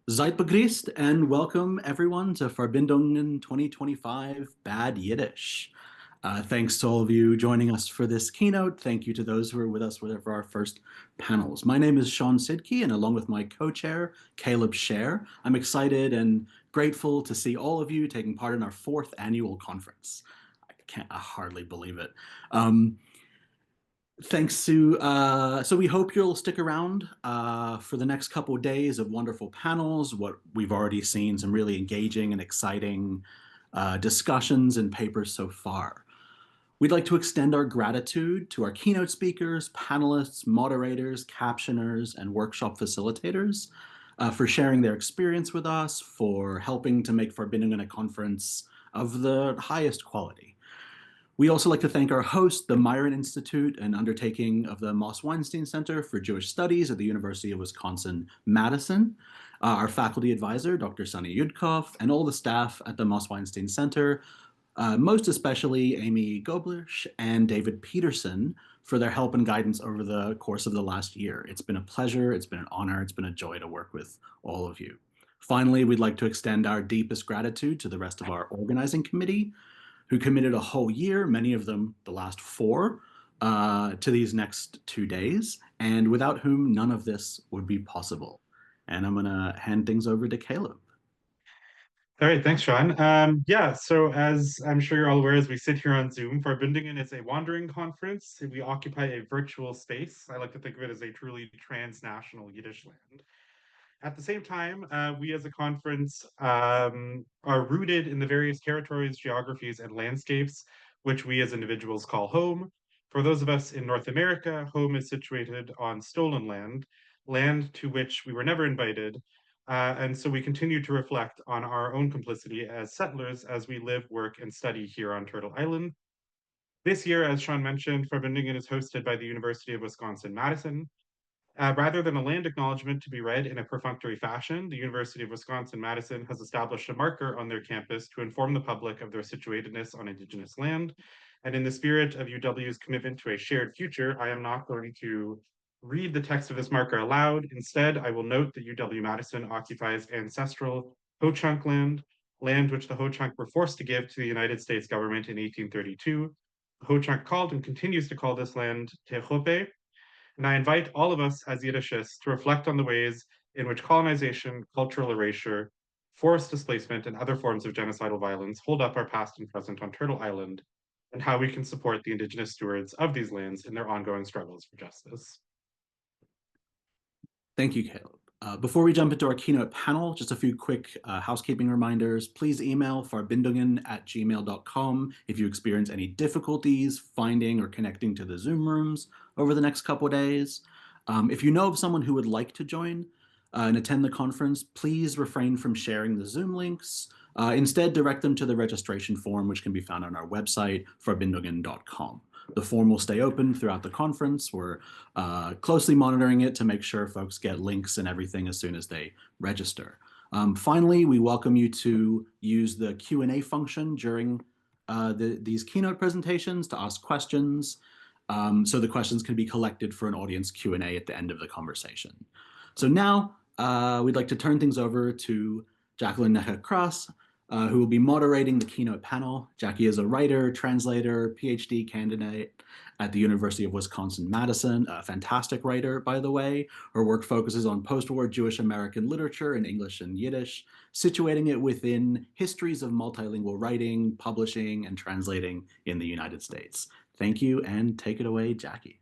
Seid begrüßt and welcome everyone to Farbindungen 2025 Bad Yiddish. Thanks to all of you joining us for this keynote. Thank you to those who are with us for our first panels. My name is Sean Sidke, and along with my co-chair, Caleb Scher, I'm excited and grateful to see all of you taking part in our fourth annual conference. I hardly believe it. So we hope you'll stick around for the next couple of days of wonderful panels. What we've already seen, some really engaging and exciting discussions and papers so far. We'd like to extend our gratitude to our keynote speakers, panelists, moderators, captioners, and workshop facilitators for sharing their experience with us, for helping to make Farbindungen a conference of the highest quality. We also like to thank our host, the Meir Institute, an undertaking of the Moss Weinstein Center for Jewish Studies at the University of Wisconsin-Madison, our faculty advisor, Dr. Sunny Yugntruf, and all the staff at the Moss Weinstein Center, most especially Amy Goblish and David Peterson for their help and guidance over the course of the last year. It's been a pleasure, it's been an honor, it's been a joy to work with all of you. Finally, we'd like to extend our deepest gratitude to the rest of our organizing committee, who committed a whole year, many of them the last four, to these next 2 days, and without whom none of this would be possible. And I'm going to hand things over to Caleb. All right, thanks, Sean. So as I'm sure you're all aware, as we sit here on Zoom, Farbindungen is a wandering conference. We occupy a virtual space. I like to think of it as a truly transnational Yiddish land. At the same time, we as a conference are rooted in the various territories, geographies, and landscapes, which we as individuals call home. For those of us in North America, home is situated on stolen land, land to which we were never invited. And so we continue to reflect on our own complicity as settlers as we live, work, and study here on Turtle Island. This year, as Sean mentioned, Farbindungen is hosted by the University of Wisconsin-Madison. Rather than a land acknowledgement to be read in a perfunctory fashion, the University of Wisconsin-Madison has established a marker on their campus to inform the public of their situatedness on Indigenous land. And in the spirit of UW's commitment to a shared future, I am not going to read the text of this marker aloud. Instead, I will note that UW-Madison occupies ancestral Ho-Chunk land, land which the Ho-Chunk were forced to give to the United States government in 1832. The Ho-Chunk called and continues to call this land Techope, and I invite all of us as Yiddishists to reflect on the ways in which colonization, cultural erasure, forced displacement, and other forms of genocidal violence hold up our past and present on Turtle Island, and how we can support the Indigenous stewards of these lands in their ongoing struggles for justice. Thank you, Caleb. Before we jump into our keynote panel, just a few quick housekeeping reminders. Please email farbindungen@gmail.com if you experience any difficulties finding or connecting to the Zoom rooms over the next couple of days. If you know of someone who would like to join and attend the conference, please refrain from sharing the Zoom links. Instead, direct them to the registration form, which can be found on our website, farbindungen.com. The form will stay open throughout the conference. We're closely monitoring it to make sure folks get links and everything as soon as they register. Finally, we welcome you to use the Q&A function during these keynote presentations to ask questions, so the questions can be collected for an audience Q&A at the end of the conversation. So now we'd like to turn things over to Jacqueline Krass, who will be moderating the keynote panel. Jackie is a writer, translator, PhD candidate at the University of Wisconsin-Madison, a fantastic writer, by the way. Her work focuses on post-war Jewish American literature in English and Yiddish, situating it within histories of multilingual writing, publishing, and translating in the United States. Thank you, and take it away, Jackie.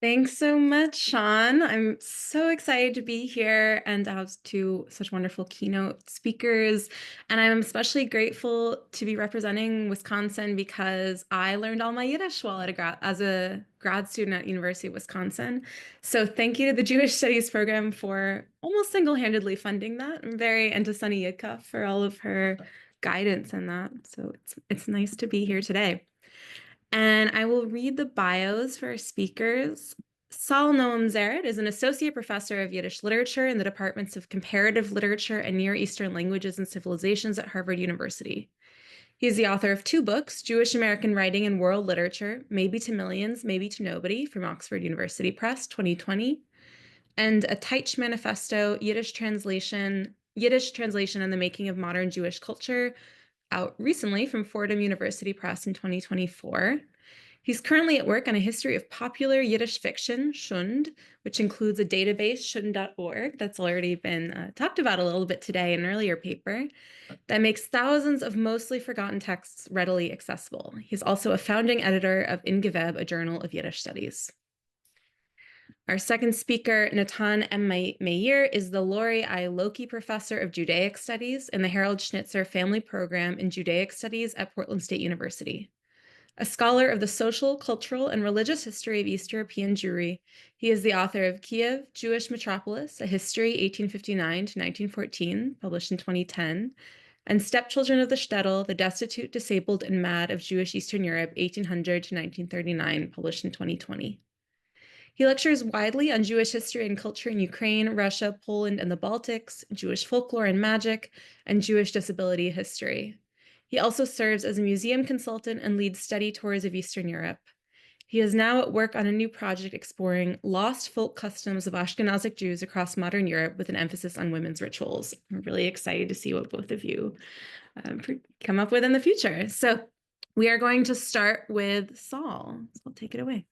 Thanks so much, Sean. I'm so excited to be here and to have two such wonderful keynote speakers. And I'm especially grateful to be representing Wisconsin because I learned all my Yiddish while as a grad student at University of Wisconsin. So thank you to the Jewish Studies program for almost single-handedly funding that. And to Sunny Yugntruf for all of her guidance in that. So it's nice to be here today. And I will read the bios for our speakers. Saul Noam Zaritt is an associate professor of Yiddish literature in the departments of comparative literature and Near Eastern languages and civilizations at Harvard University. He is the author of 2 books, Jewish American Writing and World Literature, Maybe to Millions, Maybe to Nobody, from Oxford University Press, 2020, and a Teich Manifesto, Yiddish translation and the Making of Modern Jewish Culture, out recently from Fordham University Press in 2024. He's currently at work on a history of popular Yiddish fiction, Shund, which includes a database, shund.org, that's already been talked about a little bit today in an earlier paper, that makes thousands of mostly forgotten texts readily accessible. He's also a founding editor of Ingeweb, a journal of Yiddish studies. Our second speaker, Natan M. Meir, is the Lori I. Loki Professor of Judaic Studies in the Harold Schnitzer Family Program in Judaic Studies at Portland State University. A scholar of the social, cultural, and religious history of East European Jewry, he is the author of Kiev, Jewish Metropolis, A History 1859 to 1914, published in 2010, and Stepchildren of the Shtetl, The Destitute, Disabled, and Mad of Jewish Eastern Europe, 1800 to 1939, published in 2020. He lectures widely on Jewish history and culture in Ukraine, Russia, Poland, and the Baltics, Jewish folklore and magic, and Jewish disability history. He also serves as a museum consultant and leads study tours of Eastern Europe. He is now at work on a new project exploring lost folk customs of Ashkenazic Jews across modern Europe with an emphasis on women's rituals. I'm really excited to see what both of you come up with in the future. So we are going to start with Saul. So I'll take it away.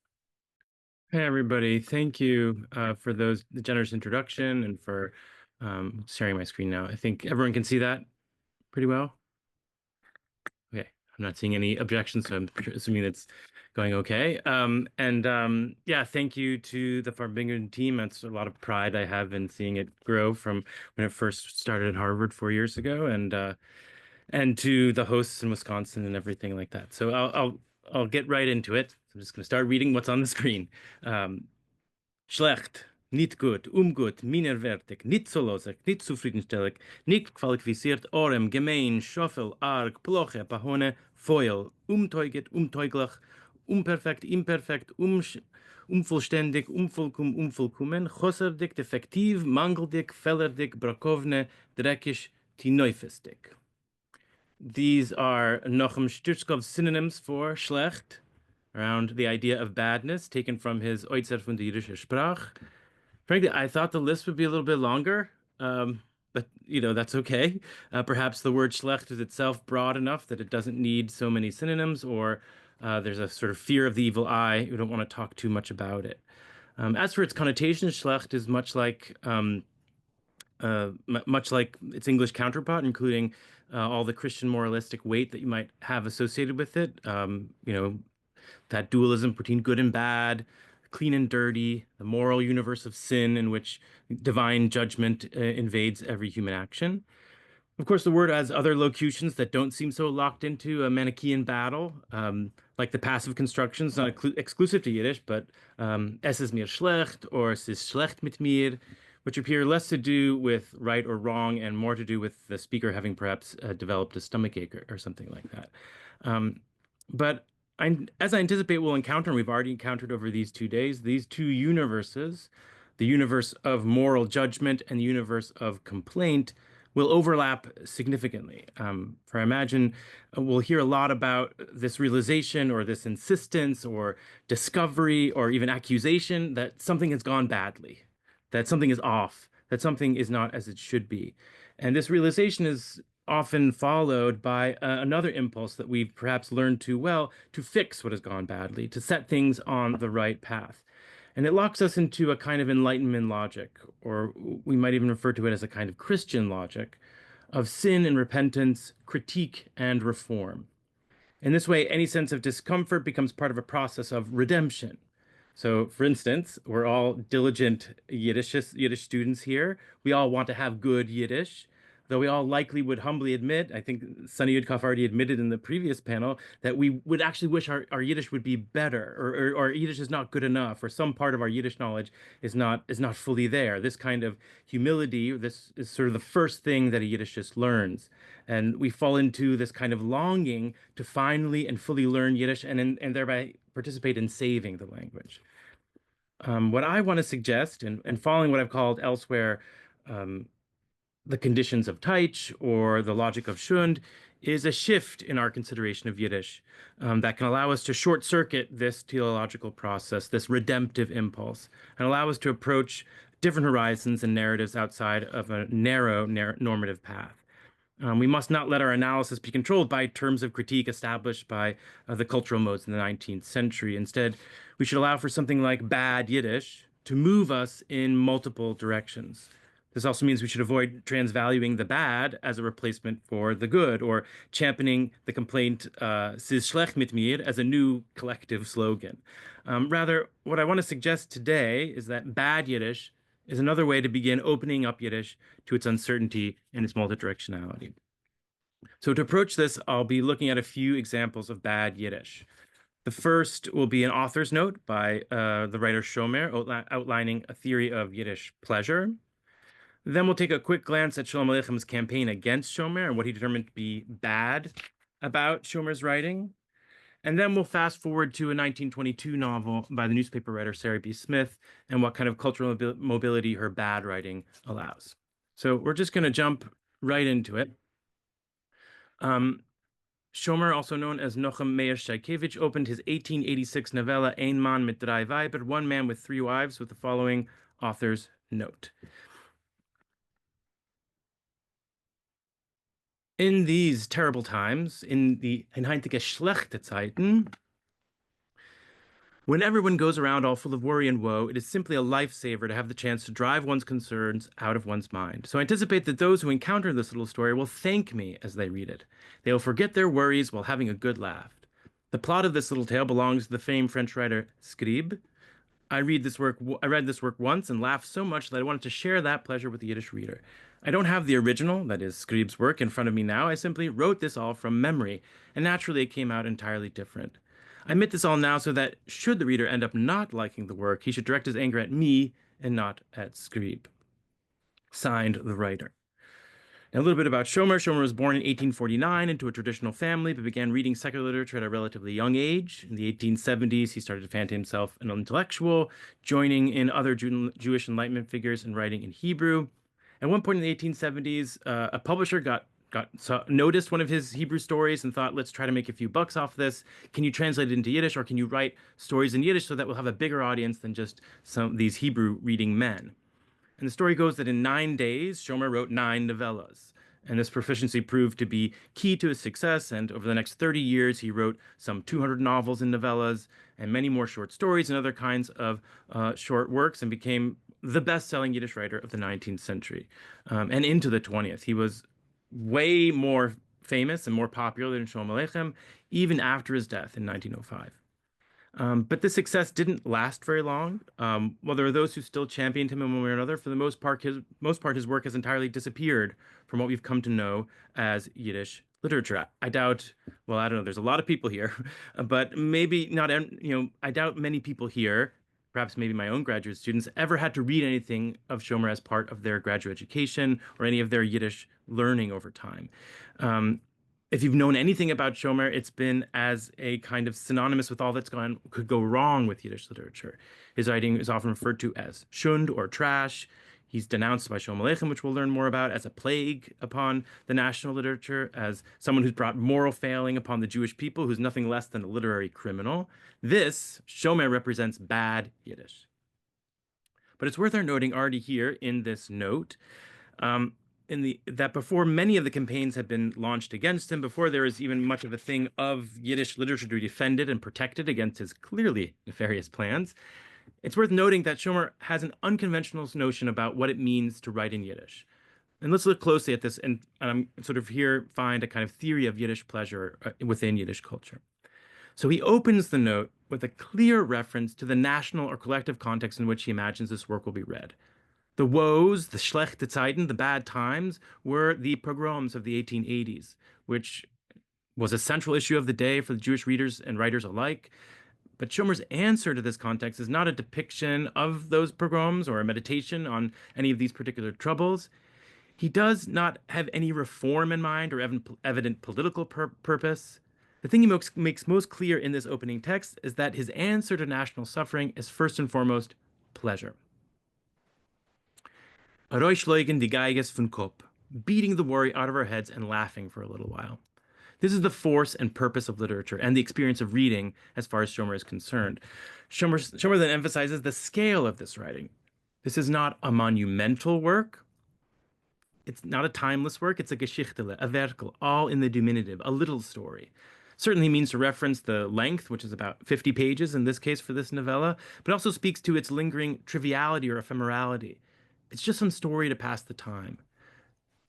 Hey, everybody. Thank you for the generous introduction and for sharing my screen now. I think everyone can see that pretty well. Okay, I'm not seeing any objections, so I'm assuming it's going okay. Yeah, thank you to the Farbindungen team. That's a lot of pride I have in seeing it grow from when it first started at Harvard 4 years ago, and to the hosts in Wisconsin and everything like that. So I'll get right into it. I'm just going to start reading what's on the screen. Schlecht, nicht gut, ungut, minderwertig, nicht so losig, nicht zufriedenstellig, nicht qualifiziert, orem, gemein, schoffel, arg, ploche, pahone, foil, umteuget, umteuglich, unperfekt, imperfekt, unvollständig, unvollkommen, chosserdig, defektiv, mangeldig, fehlerdig, brakovne, dreckisch, tinoifestig. These are Noam Stürzkov's synonyms for schlecht, around the idea of badness, taken from his Oitzer von der Jiddische Sprache. Frankly, I thought the list would be a little bit longer, but that's okay. Perhaps the word schlecht is itself broad enough that it doesn't need so many synonyms, or there's a sort of fear of the evil eye. We don't want to talk too much about it. As for its connotation, schlecht is much like its English counterpart, including all the Christian moralistic weight that you might have associated with it. That dualism between good and bad, clean and dirty, the moral universe of sin in which divine judgment invades every human action. Of course, the word has other locutions that don't seem so locked into a Manichaean battle, like the passive constructions, not exclusive to Yiddish, but es ist mir schlecht or es ist schlecht mit mir, which appear less to do with right or wrong and more to do with the speaker having perhaps developed a stomachache or something like that. But as I anticipate we'll encounter, and we've already encountered over these 2 days, these two universes, the universe of moral judgment and the universe of complaint, will overlap significantly. For I imagine we'll hear a lot about this realization or this insistence or discovery or even accusation that something has gone badly, that something is off, that something is not as it should be. And this realization is often followed by another impulse that we've perhaps learned too well to fix what has gone badly, to set things on the right path. And it locks us into a kind of Enlightenment logic, or we might even refer to it as a kind of Christian logic, of sin and repentance, critique and reform. In this way, any sense of discomfort becomes part of a process of redemption. So, for instance, we're all diligent Yiddish students here. We all want to have good Yiddish, though we all likely would humbly admit, I think Sunny Yudkov already admitted in the previous panel, that we would actually wish our Yiddish would be better, or our Yiddish is not good enough, or some part of our Yiddish knowledge is not fully there. This kind of humility, this is sort of the first thing that a Yiddishist learns. And we fall into this kind of longing to finally and fully learn Yiddish and thereby participate in saving the language. What I want to suggest, and following what I've called elsewhere the conditions of Teich or the logic of Shund, is a shift in our consideration of Yiddish that can allow us to short circuit this teleological process, this redemptive impulse, and allow us to approach different horizons and narratives outside of a narrow normative path. We must not let our analysis be controlled by terms of critique established by the cultural modes in the 19th century. Instead, we should allow for something like bad Yiddish to move us in multiple directions. This also means we should avoid transvaluing the bad as a replacement for the good, or championing the complaint "Es ist schlecht mit mir" as a new collective slogan. Rather, what I want to suggest today is that bad Yiddish is another way to begin opening up Yiddish to its uncertainty and its multidirectionality. So to approach this, I'll be looking at a few examples of bad Yiddish. The first will be an author's note by the writer Shomer, outlining a theory of Yiddish pleasure. Then we'll take a quick glance at Shalom Aleicham's campaign against Shomer and what he determined to be bad about Shomer's writing. And then we'll fast forward to a 1922 novel by the newspaper writer Sarah B. Smith and what kind of cultural mobility her bad writing allows. So we're just going to jump right into it. Shomer, also known as Noam Meir Shaikevich, opened his 1886 novella Ein Mann mit drei Weiber, One Man with Three Wives, with the following author's note. In these terrible times, in heutige schlechte Zeiten, when everyone goes around all full of worry and woe, it is simply a lifesaver to have the chance to drive one's concerns out of one's mind. So I anticipate that those who encounter this little story will thank me as they read it. They will forget their worries while having a good laugh. The plot of this little tale belongs to the famed French writer Scribe. I read this work once and laughed so much that I wanted to share that pleasure with the Yiddish reader. I don't have the original, that is, Scribe's work, in front of me now. I simply wrote this all from memory, and naturally it came out entirely different. I admit this all now so that, should the reader end up not liking the work, he should direct his anger at me and not at Scribe. Signed, the writer. Now, a little bit about Shomer. Shomer was born in 1849 into a traditional family, but began reading secular literature at a relatively young age. In the 1870s, he started to fancy himself an intellectual, joining in other Jewish Enlightenment figures and writing in Hebrew. At one point in the 1870s, a publisher noticed one of his Hebrew stories and thought, let's try to make a few bucks off this. Can you translate it into Yiddish, or can you write stories in Yiddish so that we'll have a bigger audience than just these Hebrew reading men? And the story goes that in 9 days, Shomer wrote 9 novellas. And this proficiency proved to be key to his success. And over the next 30 years, he wrote some 200 novels and novellas and many more short stories and other kinds of short works, and became the best-selling Yiddish writer of the 19th century and into the 20th. He was way more famous and more popular than Shalom Aleichem, even after his death in 1905. But this success didn't last very long. While there are those who still championed him in one way or another, for the most part, his work has entirely disappeared from what we've come to know as Yiddish literature. I doubt, well, I don't know, there's a lot of people here, but maybe not, I doubt many people here, perhaps maybe my own graduate students, ever had to read anything of Shomer as part of their graduate education or any of their Yiddish learning over time. If you've known anything about Shomer, it's been as a kind of synonymous with all that's could go wrong with Yiddish literature. His writing is often referred to as shund, or trash. He's denounced by Shalom Aleichem, which we'll learn more about, as a plague upon the national literature, as someone who's brought moral failing upon the Jewish people, who's nothing less than a literary criminal. This, Shomer, represents bad Yiddish. But it's worth our noting already here in this note, that before many of the campaigns had been launched against him, before there was even much of a thing of Yiddish literature to be defended and protected against his clearly nefarious plans, it's worth noting that Shomer has an unconventional notion about what it means to write in Yiddish. And let's look closely at this and sort of here find a kind of theory of Yiddish pleasure within Yiddish culture. So he opens the note with a clear reference to the national or collective context in which he imagines this work will be read. The woes, the schlechte Zeiten, the bad times, were the pogroms of the 1880s, which was a central issue of the day for the Jewish readers and writers alike. But Shomer's answer to this context is not a depiction of those pogroms or a meditation on any of these particular troubles. He does not have any reform in mind or evident political purpose. The thing he makes most clear in this opening text is that his answer to national suffering is first and foremost pleasure. Beating the worry out of our heads and laughing for a little while. This is the force and purpose of literature and the experience of reading as far as Shomer is concerned. Shomer then emphasizes the scale of this writing. This is not a monumental work. It's not a timeless work. It's a Geschichtele, a vertical, all in the diminutive, a little story. Certainly means to reference the length, which is about 50 pages in this case for this novella, but also speaks to its lingering triviality or ephemerality. It's just some story to pass the time.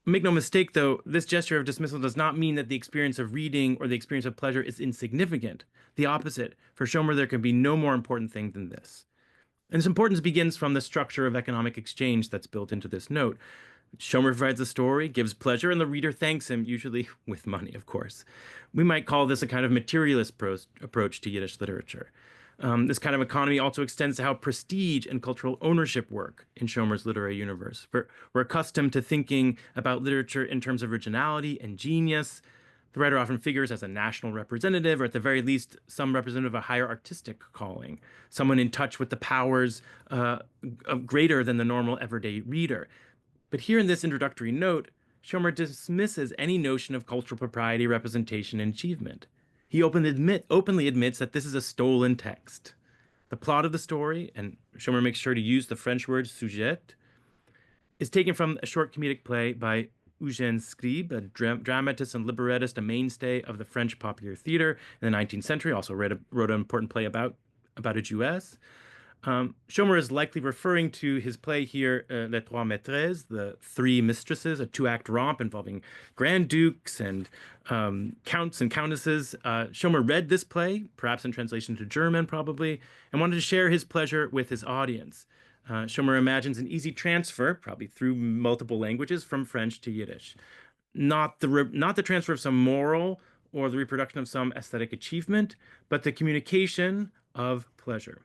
Make no mistake, though, this gesture of dismissal does not mean that the experience of reading or the experience of pleasure is insignificant. The opposite. For Schomer, there can be no more important thing than this. And its importance begins from the structure of economic exchange that's built into this note. Schomer provides a story, gives pleasure, and the reader thanks him, usually with money, of course. We might call this a kind of materialist approach to Yiddish literature. This kind of economy also extends to how prestige and cultural ownership work in Schomer's literary universe. We're accustomed to thinking about literature in terms of originality and genius. The writer often figures as a national representative, or at the very least, some representative of a higher artistic calling, someone in touch with the powers greater than the normal everyday reader. But here in this introductory note, Schomer dismisses any notion of cultural propriety, representation, and achievement. He openly admits that this is a stolen text. The plot of the story, and Schomer makes sure to use the French word sujet, is taken from a short comedic play by Eugène Scribe, a dramatist and librettist, a mainstay of the French popular theater in the 19th century, also wrote an important play about a Jewess. Schomer is likely referring to his play here, Les Trois Maîtresses, the Three Mistresses, a two-act romp involving grand dukes and counts and countesses. Schomer read this play, perhaps in translation to German probably, and wanted to share his pleasure with his audience. Schomer imagines an easy transfer, probably through multiple languages, from French to Yiddish. Not the transfer of some moral or the reproduction of some aesthetic achievement, but the communication of pleasure.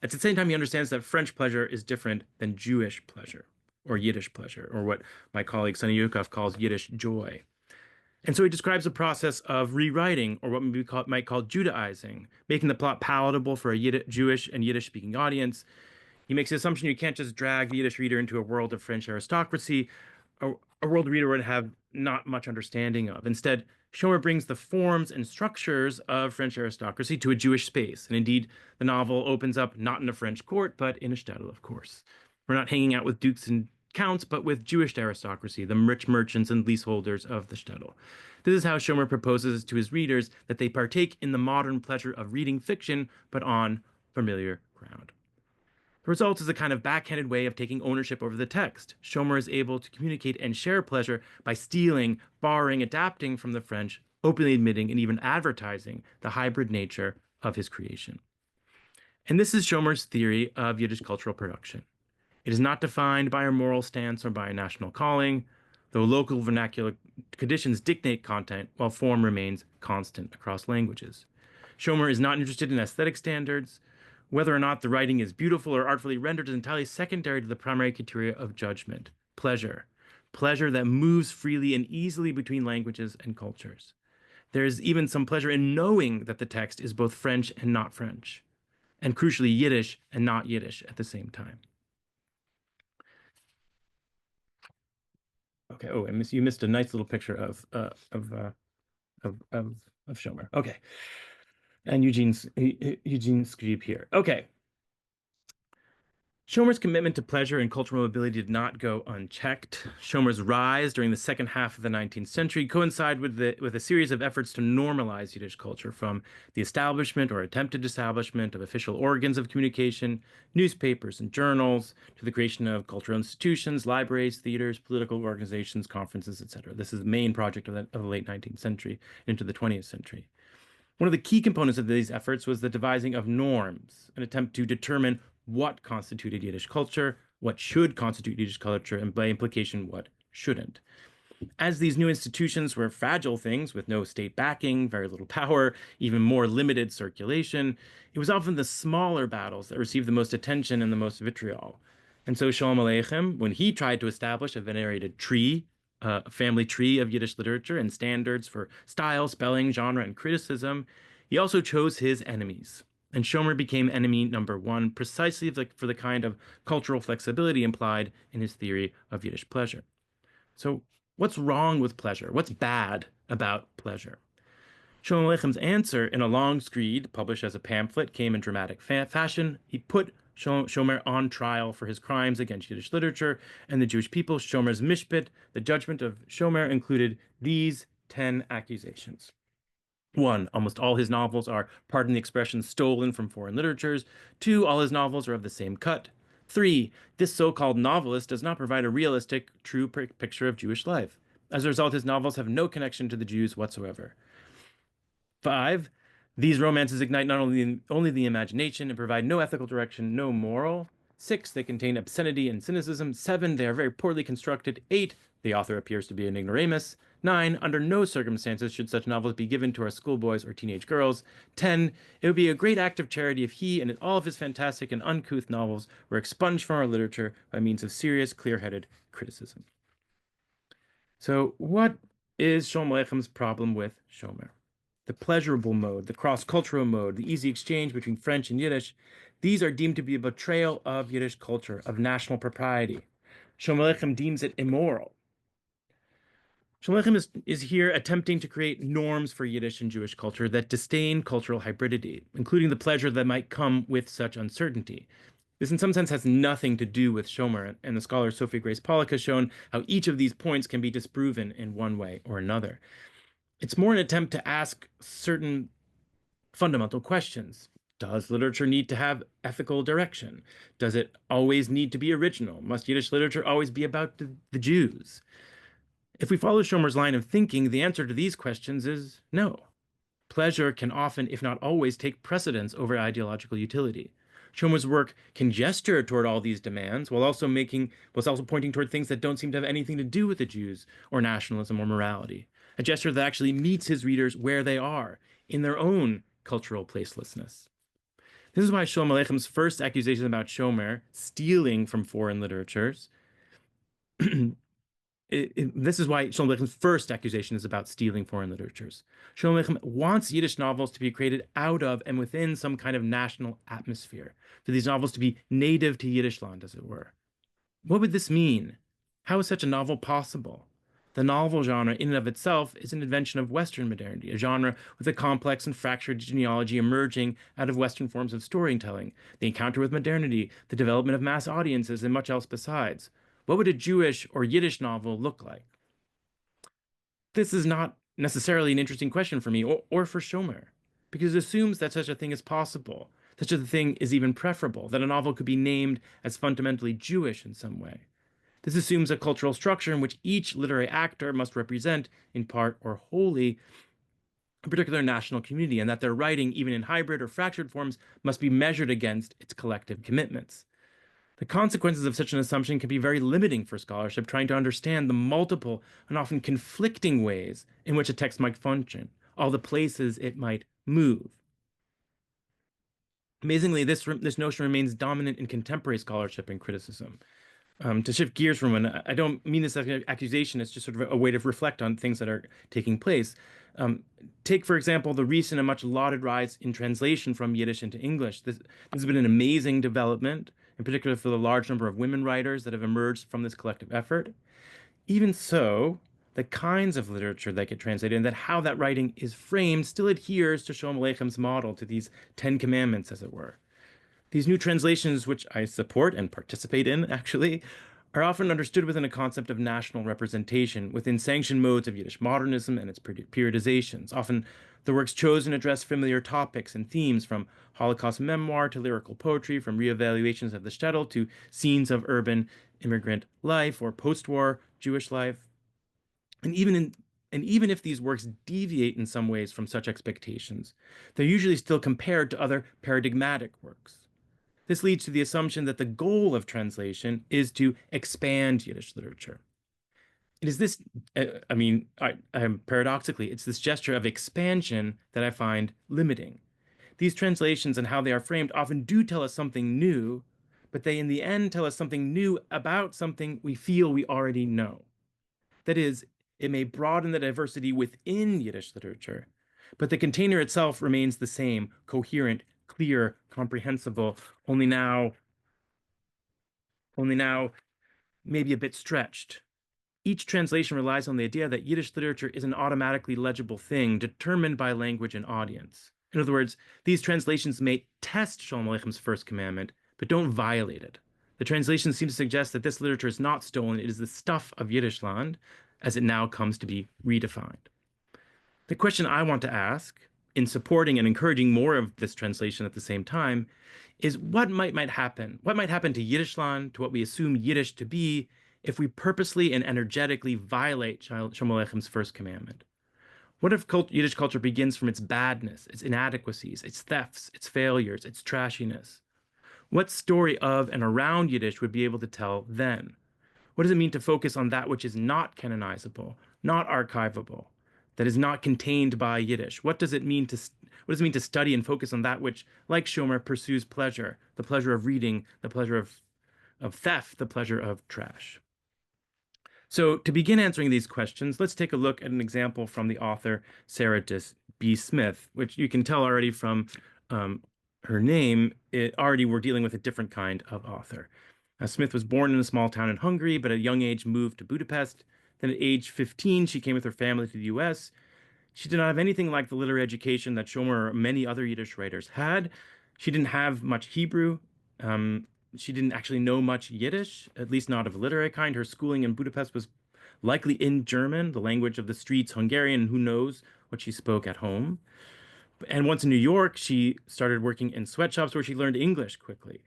At the same time, he understands that French pleasure is different than Jewish pleasure, or Yiddish pleasure, or what my colleague Sonny Yukov calls Yiddish joy. And so he describes a process of rewriting, or what we might call Judaizing, making the plot palatable for a Jewish and Yiddish-speaking audience. He makes the assumption you can't just drag the Yiddish reader into a world of French aristocracy, a world the reader would have not much understanding of. Instead, Schomer brings the forms and structures of French aristocracy to a Jewish space. And indeed, the novel opens up not in a French court, but in a shtetl, of course. We're not hanging out with dukes and counts, but with Jewish aristocracy, the rich merchants and leaseholders of the shtetl. This is how Schomer proposes to his readers that they partake in the modern pleasure of reading fiction, but on familiar ground. The result is a kind of backhanded way of taking ownership over the text. Schomer is able to communicate and share pleasure by stealing, borrowing, adapting from the French, openly admitting and even advertising the hybrid nature of his creation. And this is Schomer's theory of Yiddish cultural production. It is not defined by a moral stance or by a national calling, though local vernacular conditions dictate content while form remains constant across languages. Schomer is not interested in aesthetic standards. Whether or not the writing is beautiful or artfully rendered is entirely secondary to the primary criteria of judgment: pleasure. Pleasure that moves freely and easily between languages and cultures. There is even some pleasure in knowing that the text is both French and not French, and crucially Yiddish and not Yiddish at the same time. Okay. Oh, you missed a nice little picture of Schomer. Okay. And Eugene Scribe here. Okay. Schomer's commitment to pleasure and cultural mobility did not go unchecked. Schomer's rise during the second half of the 19th century coincided with a series of efforts to normalize Yiddish culture, from the establishment or attempted establishment of official organs of communication, newspapers and journals, to the creation of cultural institutions, libraries, theaters, political organizations, conferences, etc. This is the main project of the late 19th century into the 20th century. One of the key components of these efforts was the devising of norms, an attempt to determine what constituted Yiddish culture, what should constitute Yiddish culture, and by implication, what shouldn't. As these new institutions were fragile things with no state backing, very little power, even more limited circulation, it was often the smaller battles that received the most attention and the most vitriol. And so Shalom Aleichem, when he tried to establish a venerated tree, a family tree of Yiddish literature and standards for style, spelling, genre, and criticism, he also chose his enemies. And Schomer became enemy number one precisely for the kind of cultural flexibility implied in his theory of Yiddish pleasure. So what's wrong with pleasure? What's bad about pleasure? Shlomo Aleicham's answer in a long screed, published as a pamphlet, came in dramatic fashion. He put Shomer on trial for his crimes against Yiddish literature and the Jewish people. Shomer's mishpat, the judgment of Shomer, included these 10 accusations. 1, almost all his novels are, pardon the expression, stolen from foreign literatures. 2, all his novels are of the same cut. 3, this so-called novelist does not provide a realistic, true picture of Jewish life. As a result, his novels have no connection to the Jews whatsoever. 5, these romances ignite not only the imagination and provide no ethical direction, no moral. 6, they contain obscenity and cynicism. 7, they are very poorly constructed. 8, the author appears to be an ignoramus. 9, under no circumstances should such novels be given to our schoolboys or teenage girls. 10, it would be a great act of charity if he and all of his fantastic and uncouth novels were expunged from our literature by means of serious, clear-headed criticism. So what is Shlomo Aleicham's problem with Shomer? The pleasurable mode, the cross-cultural mode, the easy exchange between French and Yiddish, these are deemed to be a betrayal of Yiddish culture, of national propriety. Shlomo Aleichem deems it immoral. Shlomo Aleichem is here attempting to create norms for Yiddish and Jewish culture that disdain cultural hybridity, including the pleasure that might come with such uncertainty. This in some sense has nothing to do with Shomer, and the scholar Sophie Grace Pollock has shown how each of these points can be disproven in one way or another. It's more an attempt to ask certain fundamental questions. Does literature need to have ethical direction? Does it always need to be original? Must Yiddish literature always be about the Jews? If we follow Shomer's line of thinking, the answer to these questions is no. Pleasure can often, if not always, take precedence over ideological utility. Shomer's work can gesture toward all these demands while also pointing toward things that don't seem to have anything to do with the Jews or nationalism or morality. A gesture that actually meets his readers where they are, in their own cultural placelessness. This is why Shlomo Aleicham's first accusation about Shomer stealing from foreign literatures, this is why Shlomo Aleicham's first accusation is about stealing foreign literatures. Shlomo Aleichem wants Yiddish novels to be created out of and within some kind of national atmosphere, for these novels to be native to Yiddishland, as it were. What would this mean? How is such a novel possible? The novel genre in and of itself is an invention of Western modernity, a genre with a complex and fractured genealogy emerging out of Western forms of storytelling, the encounter with modernity, the development of mass audiences, and much else besides. What would a Jewish or Yiddish novel look like? This is not necessarily an interesting question for me or for Shomer, because it assumes that such a thing is possible, such a thing is even preferable, that a novel could be named as fundamentally Jewish in some way. This assumes a cultural structure in which each literary actor must represent, in part or wholly, a particular national community, and that their writing, even in hybrid or fractured forms, must be measured against its collective commitments. The consequences of such an assumption can be very limiting for scholarship, trying to understand the multiple and often conflicting ways in which a text might function, all the places it might move. Amazingly, this notion remains dominant in contemporary scholarship and criticism. To shift gears for a moment, I don't mean this as an accusation, it's just sort of a way to reflect on things that are taking place. Take, for example, the recent and much lauded rise in translation from Yiddish into English. This has been an amazing development, in particular for the large number of women writers that have emerged from this collective effort. Even so, the kinds of literature that get translated and how that writing is framed still adheres to Shlomo Aleicham's model, to these 10 commandments, as it were. These new translations, which I support and participate in, actually, are often understood within a concept of national representation, within sanctioned modes of Yiddish modernism and its periodizations. Often, the works chosen address familiar topics and themes, from Holocaust memoir to lyrical poetry, from reevaluations of the shtetl to scenes of urban immigrant life or post-war Jewish life. And even if these works deviate in some ways from such expectations, they're usually still compared to other paradigmatic works. This leads to the assumption that the goal of translation is to expand Yiddish literature. It is this, paradoxically, it's this gesture of expansion that I find limiting. These translations and how they are framed often do tell us something new, but they in the end tell us something new about something we feel we already know. That is, it may broaden the diversity within Yiddish literature, but the container itself remains the same, coherent, clear, comprehensible, only now maybe a bit stretched. Each translation relies on the idea that Yiddish literature is an automatically legible thing determined by language and audience. In other words, these translations may test Shalom Aleicham's first commandment, but don't violate it. The translation seems to suggest that this literature is not stolen, it is the stuff of Yiddishland, as it now comes to be redefined. The question I want to ask, in supporting and encouraging more of this translation at the same time, is what might happen? What might happen to Yiddishland, to what we assume Yiddish to be, if we purposely and energetically violate Shalom Aleicham's first commandment? What if Yiddish culture begins from its badness, its inadequacies, its thefts, its failures, its trashiness? What story of and around Yiddish would be able to tell then? What does it mean to focus on that which is not canonizable, not archivable, that is not contained by Yiddish? What does it mean to study and focus on that which, like Shomer, pursues pleasure, the pleasure of reading, the pleasure of theft, the pleasure of trash? So to begin answering these questions, let's take a look at an example from the author Sarit B. Smith, which you can tell already from her name, already we're dealing with a different kind of author. Smith was born in a small town in Hungary, but at a young age moved to Budapest. Then at age 15, she came with her family to the US. She did not have anything like the literary education that Shomer or many other Yiddish writers had. She didn't have much Hebrew. She didn't actually know much Yiddish, at least not of a literary kind. Her schooling in Budapest was likely in German, the language of the streets, Hungarian, and who knows what she spoke at home. And once in New York, she started working in sweatshops where she learned English quickly.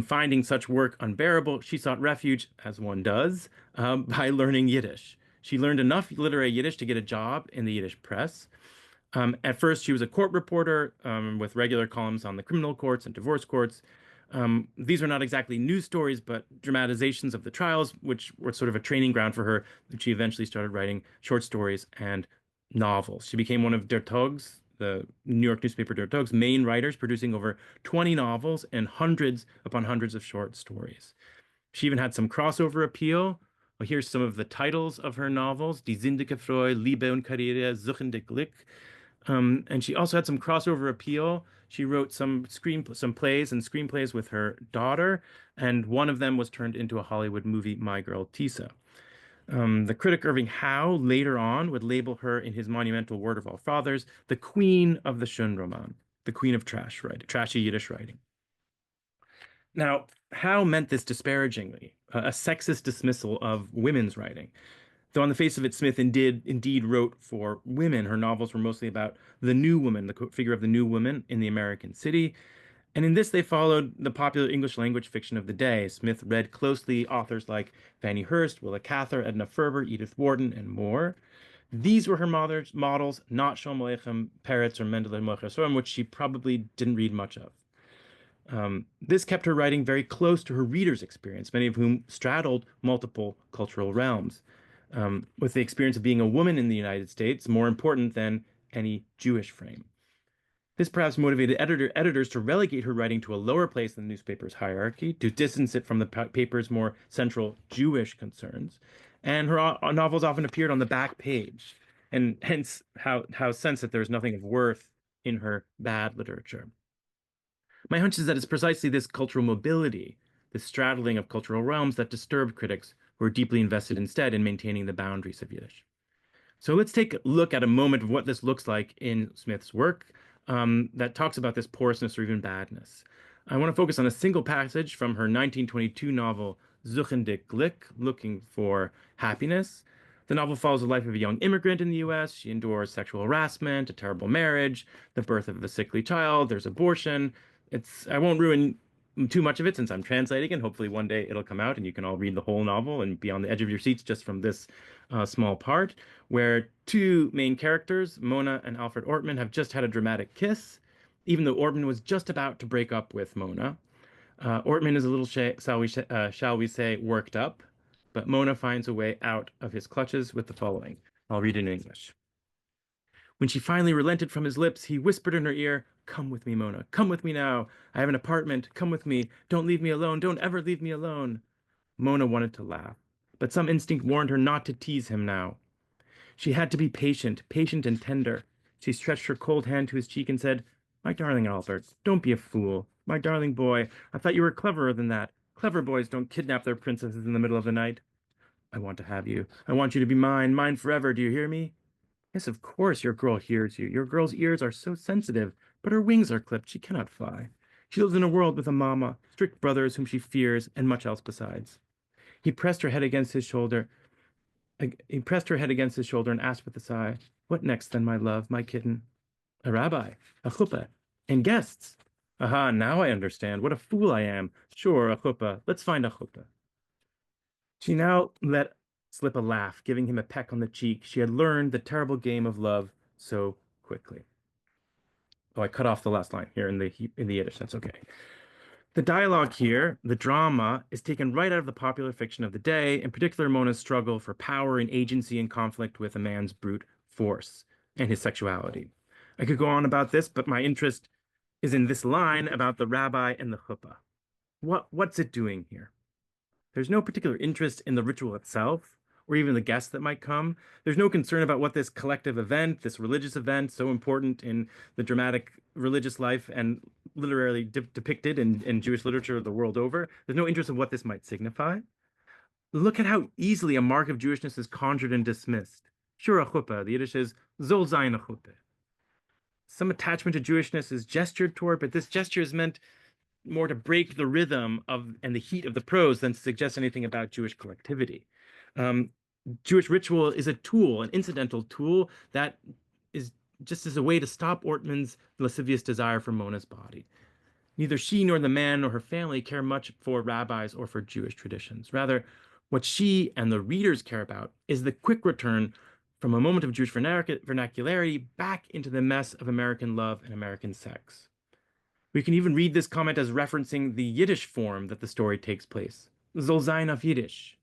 Finding such work unbearable, she sought refuge, as one does, by learning Yiddish. She learned enough literary Yiddish to get a job in the Yiddish press. At first, she was a court reporter with regular columns on the criminal courts and divorce courts. These were not exactly news stories, but dramatizations of the trials, which were sort of a training ground for her. She eventually started writing short stories and novels. She became one of Der Tag's, the New York newspaper Der Tag's, main writers, producing over 20 novels and hundreds upon hundreds of short stories. She even had some crossover appeal. Well, here's some of the titles of her novels: Die Sündige Freude, Liebe und Karriere, Suchende Glück. And she also had some crossover appeal. She wrote some plays and screenplays with her daughter, and one of them was turned into a Hollywood movie, My Girl Tisa. The critic Irving Howe later on would label her, in his monumental Word of All Fathers, the queen of the Schön Roman, the queen of trashy Yiddish writing. Now, Howe meant this disparagingly, a sexist dismissal of women's writing. Though on the face of it, Smith indeed wrote for women. Her novels were mostly about the new woman, the figure of the new woman in the American city. And in this, they followed the popular English language fiction of the day. Smith read closely authors like Fanny Hurst, Willa Cather, Edna Ferber, Edith Wharton, and more. These were her models, not Shalom Aleichem, Peretz, or Mendele Mocher, which she probably didn't read much of. This kept her writing very close to her readers' experience, many of whom straddled multiple cultural realms. With the experience of being a woman in the United States more important than any Jewish frame. This perhaps motivated editors to relegate her writing to a lower place in the newspaper's hierarchy, to distance it from the paper's more central Jewish concerns. And her novels often appeared on the back page, and hence how sense that there's nothing of worth in her bad literature. My hunch is that it's precisely this cultural mobility, this straddling of cultural realms, that disturbed critics who are deeply invested instead in maintaining the boundaries of Yiddish. So let's take a look at a moment of what this looks like in Smith's work that talks about this porousness or even badness. I want to focus on a single passage from her 1922 novel, Suchende Glück, Looking for Happiness. The novel follows the life of a young immigrant in the US. She endures sexual harassment, a terrible marriage, the birth of a sickly child, there's abortion. I won't ruin too much of it since I'm translating, and hopefully one day it'll come out and you can all read the whole novel and be on the edge of your seats just from this small part, where two main characters, Mona and Alfred Ortman, have just had a dramatic kiss, even though Ortman was just about to break up with Mona. Ortman is a little, shall we say, worked up, but Mona finds a way out of his clutches with the following. I'll read it in English. When she finally relented from his lips, he whispered in her ear, "Come with me, Mona. Come with me now. I have an apartment. Come with me. Don't leave me alone. Don't ever leave me alone." Mona wanted to laugh, but some instinct warned her not to tease him now. She had to be patient and tender. She stretched her cold hand to his cheek and said, "My darling Albert, don't be a fool. My darling boy, I thought you were cleverer than that. Clever boys don't kidnap their princesses in the middle of the night." I want to have you. I want you to be mine, mine forever. Do you hear me? Yes, of course your girl hears you. Your girl's ears are so sensitive, but her wings are clipped. She cannot fly. She lives in a world with a mama, strict brothers whom she fears, and much else besides. He pressed her head against his shoulder. He pressed her head against his shoulder and asked with a sigh, "What next then, my love, my kitten?" "A rabbi, a chuppah, and guests." "Aha, now I understand. What a fool I am. Sure, a chuppah. Let's find a chuppah." She now let slip a laugh, giving him a peck on the cheek. She had learned the terrible game of love so quickly. Oh, I cut off the last line here in the Yiddish. That's okay. The dialogue here, the drama, is taken right out of the popular fiction of the day, in particular Mona's struggle for power and agency in conflict with a man's brute force and his sexuality. I could go on about this, but my interest is in this line about the rabbi and the chuppah. What's it doing here? There's no particular interest in the ritual itself, or even the guests that might come. There's no concern about what this collective event, this religious event, so important in the dramatic religious life and literally depicted in Jewish literature the world over. There's no interest in what this might signify. Look at how easily a mark of Jewishness is conjured and dismissed. Sure, a chuppah, the Yiddish is Soll sein a chuppah. Some attachment to Jewishness is gestured toward, but this gesture is meant more to break the rhythm of and the heat of the prose than to suggest anything about Jewish collectivity. Jewish ritual is a tool, an incidental tool that is just as a way to stop Ortman's lascivious desire for Mona's body. Neither she nor the man nor her family care much for rabbis or for Jewish traditions. Rather, what she and the readers care about is the quick return from a moment of Jewish vernacularity back into the mess of American love and American sex. We can even read this comment as referencing the Yiddish form that the story takes place. Soll sein auf Yiddish.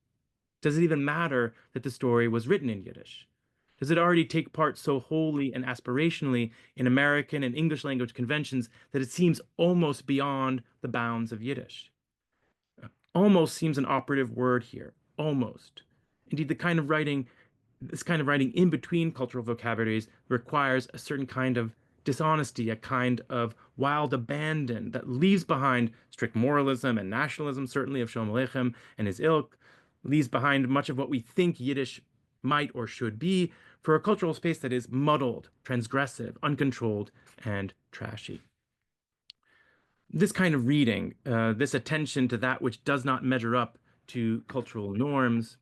Does it even matter that the story was written in Yiddish? Does it already take part so wholly and aspirationally in American and English language conventions that it seems almost beyond the bounds of Yiddish? Almost seems an operative word here, almost. Indeed, this kind of writing in between cultural vocabularies requires a certain kind of dishonesty, a kind of wild abandon that leaves behind strict moralism and nationalism, certainly of Shalom Aleichem and his ilk, leaves behind much of what we think Yiddish might or should be for a cultural space that is muddled, transgressive, uncontrolled, and trashy. This kind of reading, this attention to that which does not measure up to cultural norms,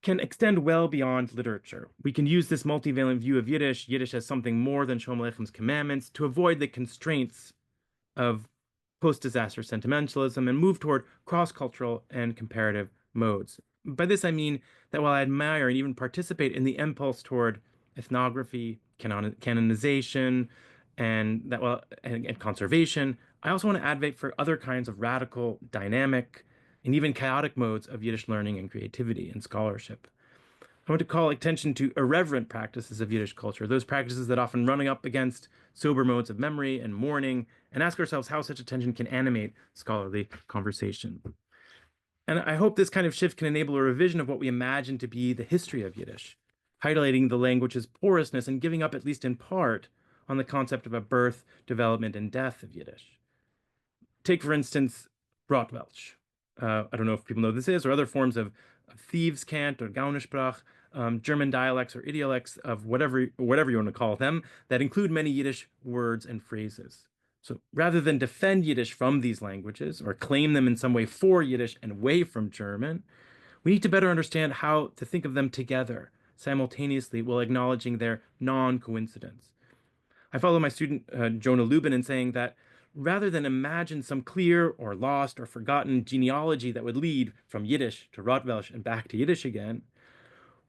can extend well beyond literature. We can use this multivalent view of Yiddish as something more than Shalom Aleicham's commandments, to avoid the constraints of post-disaster sentimentalism and move toward cross-cultural and comparative modes. By this I mean that while I admire and even participate in the impulse toward ethnography, canonization, and conservation, I also want to advocate for other kinds of radical, dynamic, and even chaotic modes of Yiddish learning and creativity and scholarship. I want to call attention to irreverent practices of Yiddish culture, those practices that often run up against sober modes of memory and mourning, and ask ourselves how such attention can animate scholarly conversation. And I hope this kind of shift can enable a revision of what we imagine to be the history of Yiddish, highlighting the language's porousness and giving up, at least in part, on the concept of a birth, development, and death of Yiddish. Take, for instance, Rotwelsch. I don't know if people know what this is, or other forms of thieves' cant or Gaunersprach, German dialects or idiolects of whatever you want to call them, that include many Yiddish words and phrases. So rather than defend Yiddish from these languages or claim them in some way for Yiddish and away from German, we need to better understand how to think of them together simultaneously while acknowledging their non-coincidence. I follow my student Jonah Lubin in saying that rather than imagine some clear or lost or forgotten genealogy that would lead from Yiddish to Rotwelsch and back to Yiddish again,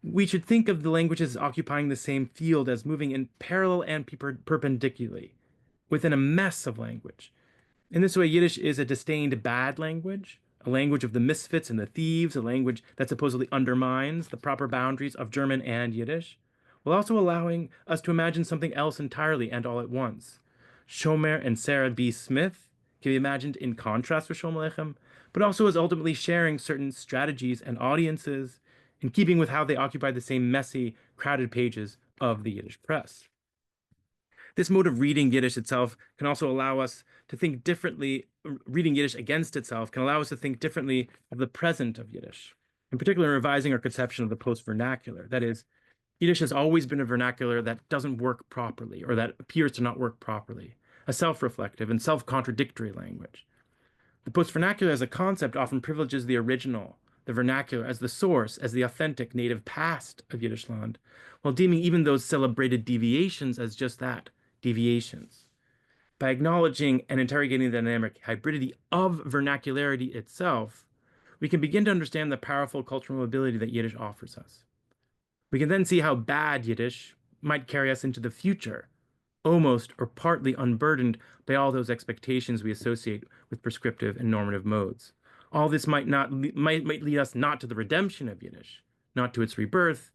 we should think of the languages as occupying the same field, as moving in parallel and perpendicularly within a mess of language. In this way, Yiddish is a disdained bad language, a language of the misfits and the thieves, a language that supposedly undermines the proper boundaries of German and Yiddish, while also allowing us to imagine something else entirely and all at once. Shomer and Sarah B. Smith can be imagined in contrast with Shalom Aleichem, but also as ultimately sharing certain strategies and audiences in keeping with how they occupy the same messy, crowded pages of the Yiddish press. This mode of reading Yiddish itself can also allow us to think differently. Reading Yiddish against itself can allow us to think differently of the present of Yiddish. in particular revising our conception of the post-vernacular. That is, Yiddish has always been a vernacular that doesn't work properly, or that appears to not work properly, a self-reflective and self-contradictory language. The post-vernacular as a concept often privileges the original, the vernacular, as the source, as the authentic native past of Yiddishland, while deeming even those celebrated deviations as just that, deviations. By acknowledging and interrogating the dynamic hybridity of vernacularity itself, we can begin to understand the powerful cultural mobility that Yiddish offers us. We can then see how bad Yiddish might carry us into the future, almost or partly unburdened by all those expectations we associate with prescriptive and normative modes. All this might lead us not to the redemption of Yiddish, not to its rebirth,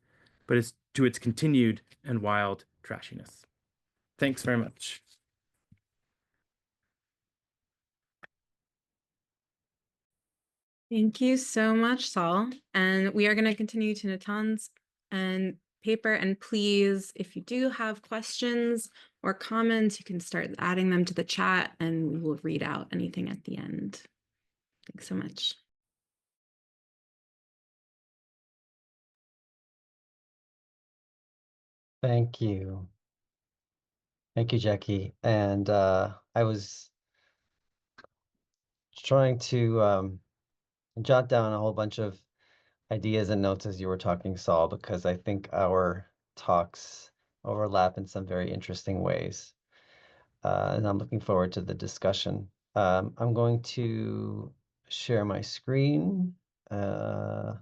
but to its continued and wild trashiness. Thanks very much. Thank you so much, Saul. And we are going to continue to Natan's paper. And please, if you do have questions or comments, you can start adding them to the chat and we will read out anything at the end. Thanks so much. Thank you. Thank you, Jackie. And I was trying to jot down a whole bunch of ideas and notes as you were talking, Saul, because I think our talks overlap in some very interesting ways. And I'm looking forward to the discussion. I'm going to share my screen. Let's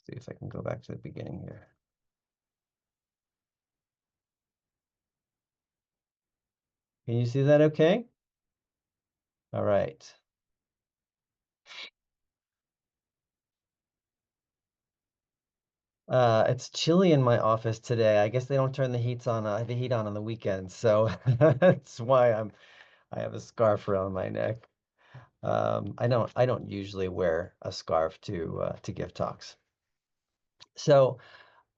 see if I can go back to the beginning here. Can you see that okay? All right. It's chilly in my office today. I guess they don't turn the heat on on the weekends, so that's why I have a scarf around my neck. I don't usually wear a scarf to give talks. So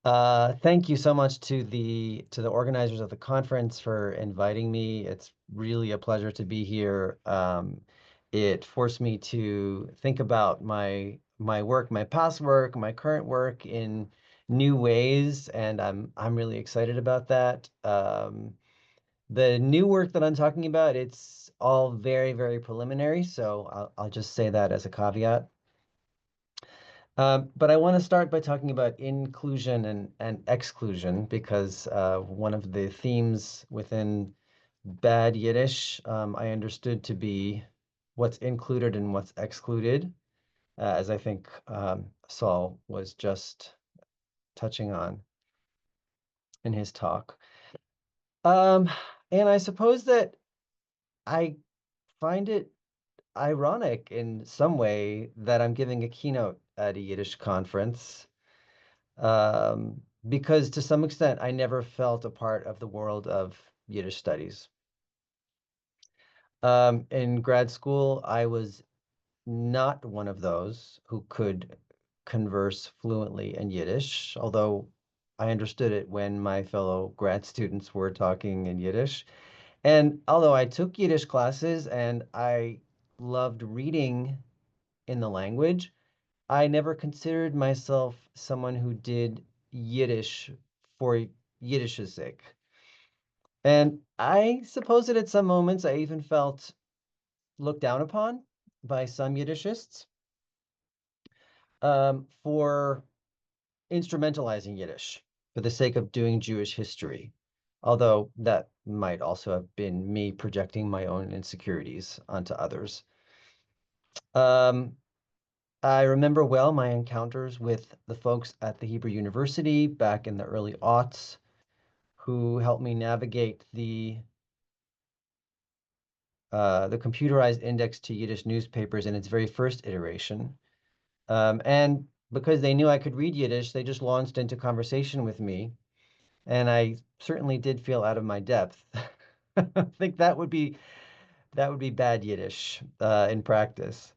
thank you so much to the organizers of the conference for inviting me. It's really a pleasure to be here. It forced me to think about my work, my past work, my current work in new ways, and I'm really excited about that. The new work that I'm talking about, it's all very, very preliminary, so I'll just say that as a caveat. But I want to start by talking about inclusion and exclusion, because one of the themes within bad Yiddish I understood to be what's included and what's excluded, as I think Saul was just touching on in his talk. And I suppose that I find it ironic in some way that I'm giving a keynote at a Yiddish conference, because to some extent I never felt a part of the world of Yiddish studies. In grad school, I was not one of those who could converse fluently in Yiddish, although I understood it when my fellow grad students were talking in Yiddish. And although I took Yiddish classes and I loved reading in the language, I never considered myself someone who did Yiddish for Yiddish's sake. And I suppose that at some moments I even felt looked down upon by some Yiddishists for instrumentalizing Yiddish for the sake of doing Jewish history, although that might also have been me projecting my own insecurities onto others. I remember well my encounters with the folks at the Hebrew University back in the early aughts, who helped me navigate the computerized index to Yiddish newspapers in its very first iteration. And because they knew I could read Yiddish, they just launched into conversation with me. And I certainly did feel out of my depth. I think that would be bad Yiddish in practice.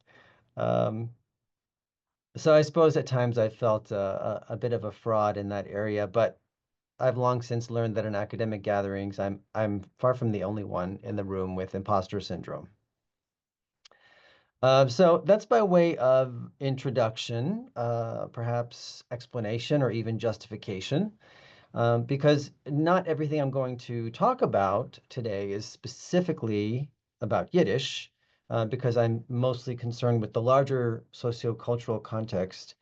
So I suppose at times I felt a bit of a fraud in that area, but I've long since learned that in academic gatherings, I'm far from the only one in the room with imposter syndrome. So that's by way of introduction, perhaps explanation or even justification, because not everything I'm going to talk about today is specifically about Yiddish, because I'm mostly concerned with the larger sociocultural context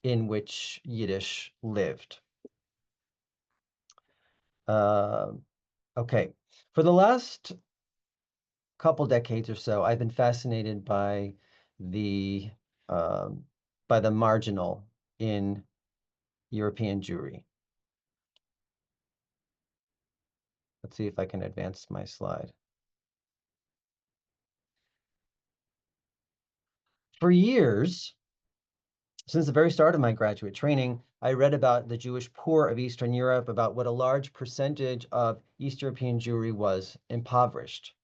in which Yiddish lived. Okay, for the last couple decades or so, I've been fascinated by the marginal in European Jewry. Let's see if I can advance my slide. For years, since the very start of my graduate training, I read about the Jewish poor of Eastern Europe, about what a large percentage of East European Jewry was impoverished.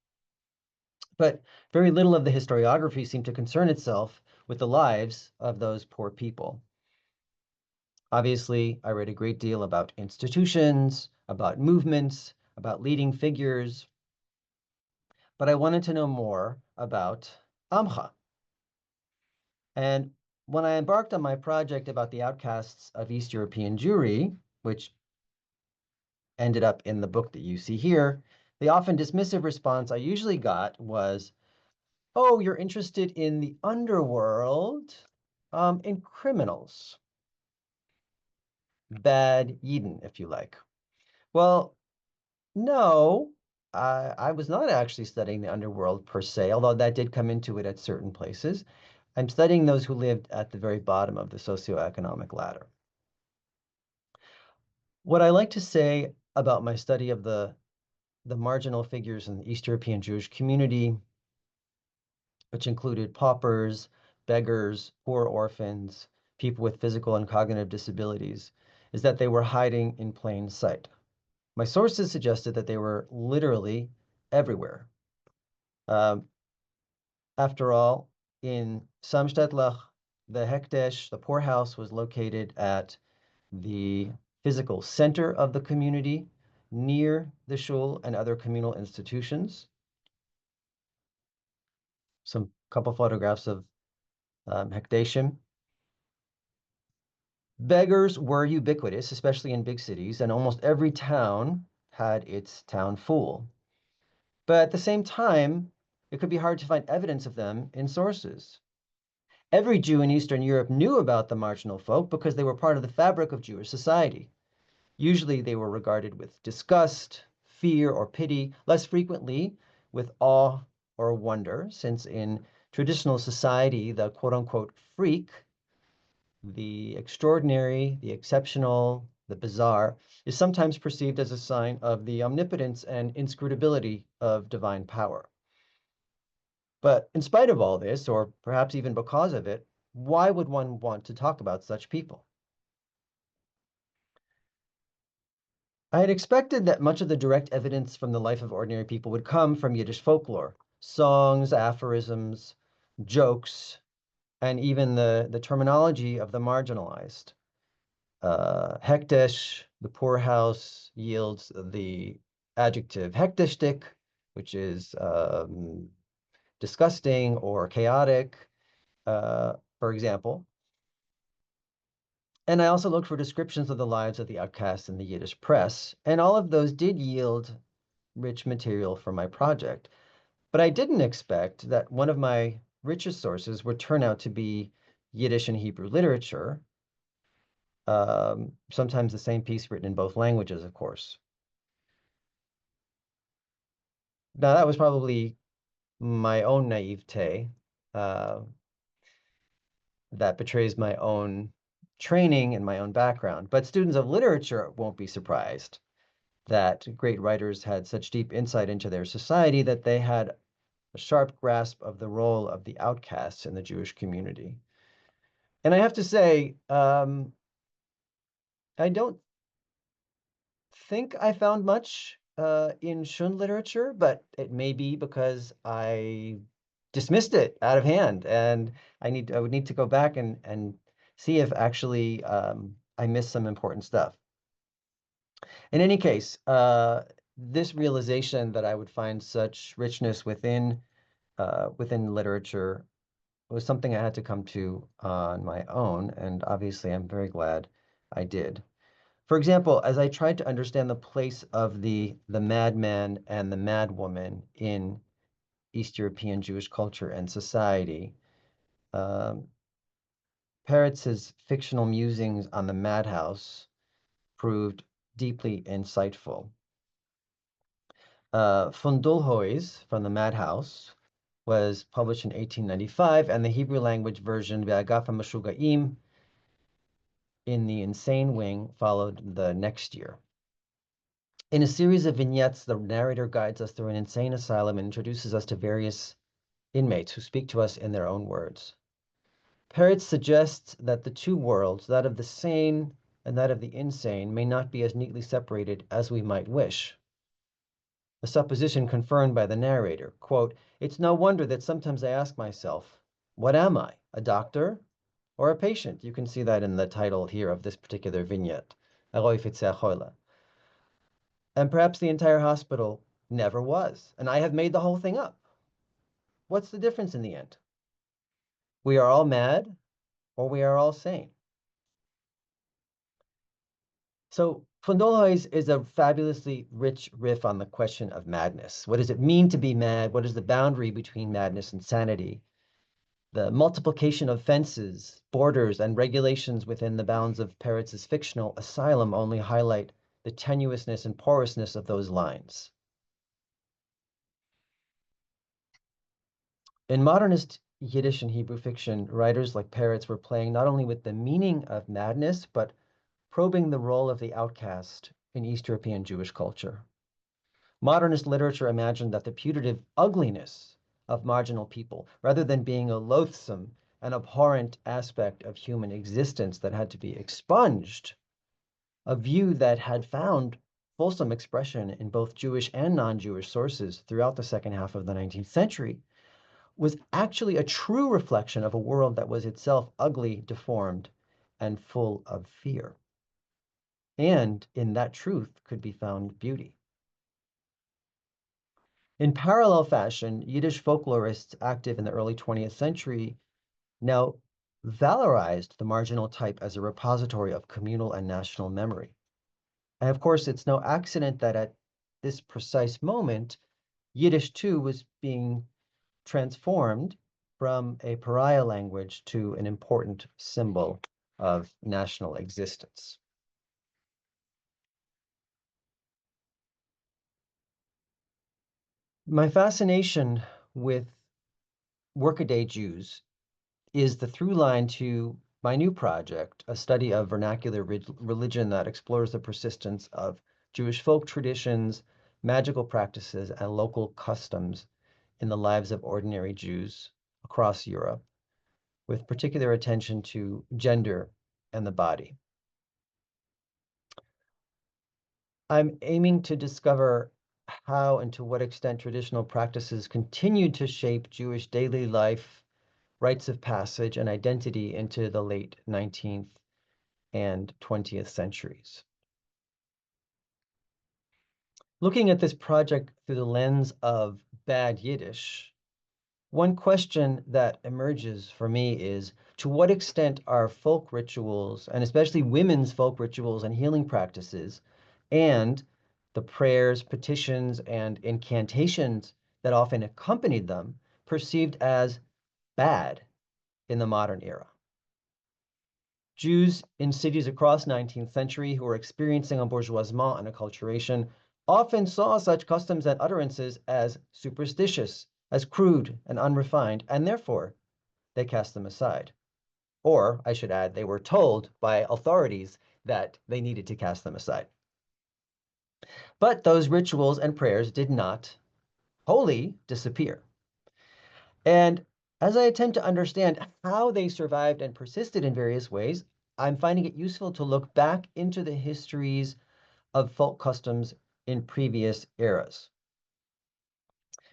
But very little of the historiography seemed to concern itself with the lives of those poor people. Obviously, I read a great deal about institutions, about movements, about leading figures, but I wanted to know more about Amcha. And when I embarked on my project about the outcasts of East European Jewry, which ended up in the book that you see here, the often dismissive response I usually got was, oh, you're interested in the underworld, in criminals. Bad Yidden, if you like. Well, no, I was not actually studying the underworld per se, although that did come into it at certain places. I'm studying those who lived at the very bottom of the socioeconomic ladder. What I like to say about my study of the marginal figures in the East European Jewish community, which included paupers, beggars, poor orphans, people with physical and cognitive disabilities, is that they were hiding in plain sight. My sources suggested that they were literally everywhere. After all, in Samstedtlach, the Hekdesh, the poorhouse, was located at the physical center of the community, near the shul and other communal institutions. Some couple photographs of Hekdeshim. Beggars were ubiquitous, especially in big cities, and almost every town had its town fool. But at the same time, it could be hard to find evidence of them in sources. Every Jew in Eastern Europe knew about the marginal folk because they were part of the fabric of Jewish society. Usually they were regarded with disgust, fear, or pity, less frequently with awe or wonder, since in traditional society, the quote-unquote freak, the extraordinary, the exceptional, the bizarre, is sometimes perceived as a sign of the omnipotence and inscrutability of divine power. But in spite of all this, or perhaps even because of it, why would one want to talk about such people? I had expected that much of the direct evidence from the life of ordinary people would come from Yiddish folklore, songs, aphorisms, jokes, and even the terminology of the marginalized. Hekdesh, the poorhouse, yields the adjective hekdeshtik, which is disgusting or chaotic, for example. And I also looked for descriptions of the lives of the outcasts in the Yiddish press, and all of those did yield rich material for my project. But I didn't expect that one of my richest sources would turn out to be Yiddish and Hebrew literature, sometimes the same piece written in both languages, of course. Now, that was probably my own naivete that betrays my own training and my own background. But students of literature won't be surprised that great writers had such deep insight into their society that they had a sharp grasp of the role of the outcasts in the Jewish community. And I have to say, I don't think I found much in Shun literature, but it may be because I dismissed it out of hand, and I would need to go back and see if actually I missed some important stuff. In any case, this realization that I would find such richness within literature was something I had to come to on my own, and obviously I'm very glad I did. For example, as I tried to understand the place of the madman and the madwoman in East European Jewish culture and society, Peretz's fictional musings on the madhouse proved deeply insightful. Fundulhois, from the Madhouse, was published in 1895, and the Hebrew language version, Ve'agaf HaMashugaim, in the Insane Wing, followed the next year. In a series of vignettes, the narrator guides us through an insane asylum and introduces us to various inmates who speak to us in their own words. Peretz suggests that the two worlds, that of the sane and that of the insane, may not be as neatly separated as we might wish. A supposition confirmed by the narrator. Quote, "It's no wonder that sometimes I ask myself, what am I, a doctor or a patient?" You can see that in the title here of this particular vignette. And perhaps the entire hospital never was, and I have made the whole thing up. What's the difference in the end? We are all mad, or we are all sane. So Fundolhois is a fabulously rich riff on the question of madness. What does it mean to be mad? What is the boundary between madness and sanity? The multiplication of fences, borders, and regulations within the bounds of Peretz's fictional asylum only highlight the tenuousness and porousness of those lines. In modernist Yiddish and Hebrew fiction, writers like Peretz were playing not only with the meaning of madness, but probing the role of the outcast in East European Jewish culture. Modernist literature imagined that the putative ugliness of marginal people, rather than being a loathsome and abhorrent aspect of human existence that had to be expunged, a view that had found fulsome expression in both Jewish and non-Jewish sources throughout the second half of the 19th century, was actually a true reflection of a world that was itself ugly, deformed, and full of fear. And in that truth could be found beauty. In parallel fashion, Yiddish folklorists active in the early 20th century now valorized the marginal type as a repository of communal and national memory. And of course, it's no accident that at this precise moment, Yiddish too was being transformed from a pariah language to an important symbol of national existence. My fascination with workaday Jews is the through line to my new project, a study of vernacular religion that explores the persistence of Jewish folk traditions, magical practices, and local customs in the lives of ordinary Jews across Europe, with particular attention to gender and the body. I'm aiming to discover how and to what extent traditional practices continued to shape Jewish daily life, rites of passage, and identity into the late 19th and 20th centuries. Looking at this project through the lens of bad Yiddish, one question that emerges for me is, to what extent are folk rituals, and especially women's folk rituals and healing practices, and the prayers, petitions, and incantations that often accompanied them, perceived as bad in the modern era? Jews in cities across 19th century who were experiencing embourgeoisement and acculturation often saw such customs and utterances as superstitious, as crude and unrefined, and therefore they cast them aside. Or, I should add, they were told by authorities that they needed to cast them aside. But those rituals and prayers did not wholly disappear. And as I attempt to understand how they survived and persisted in various ways, I'm finding it useful to look back into the histories of folk customs in previous eras.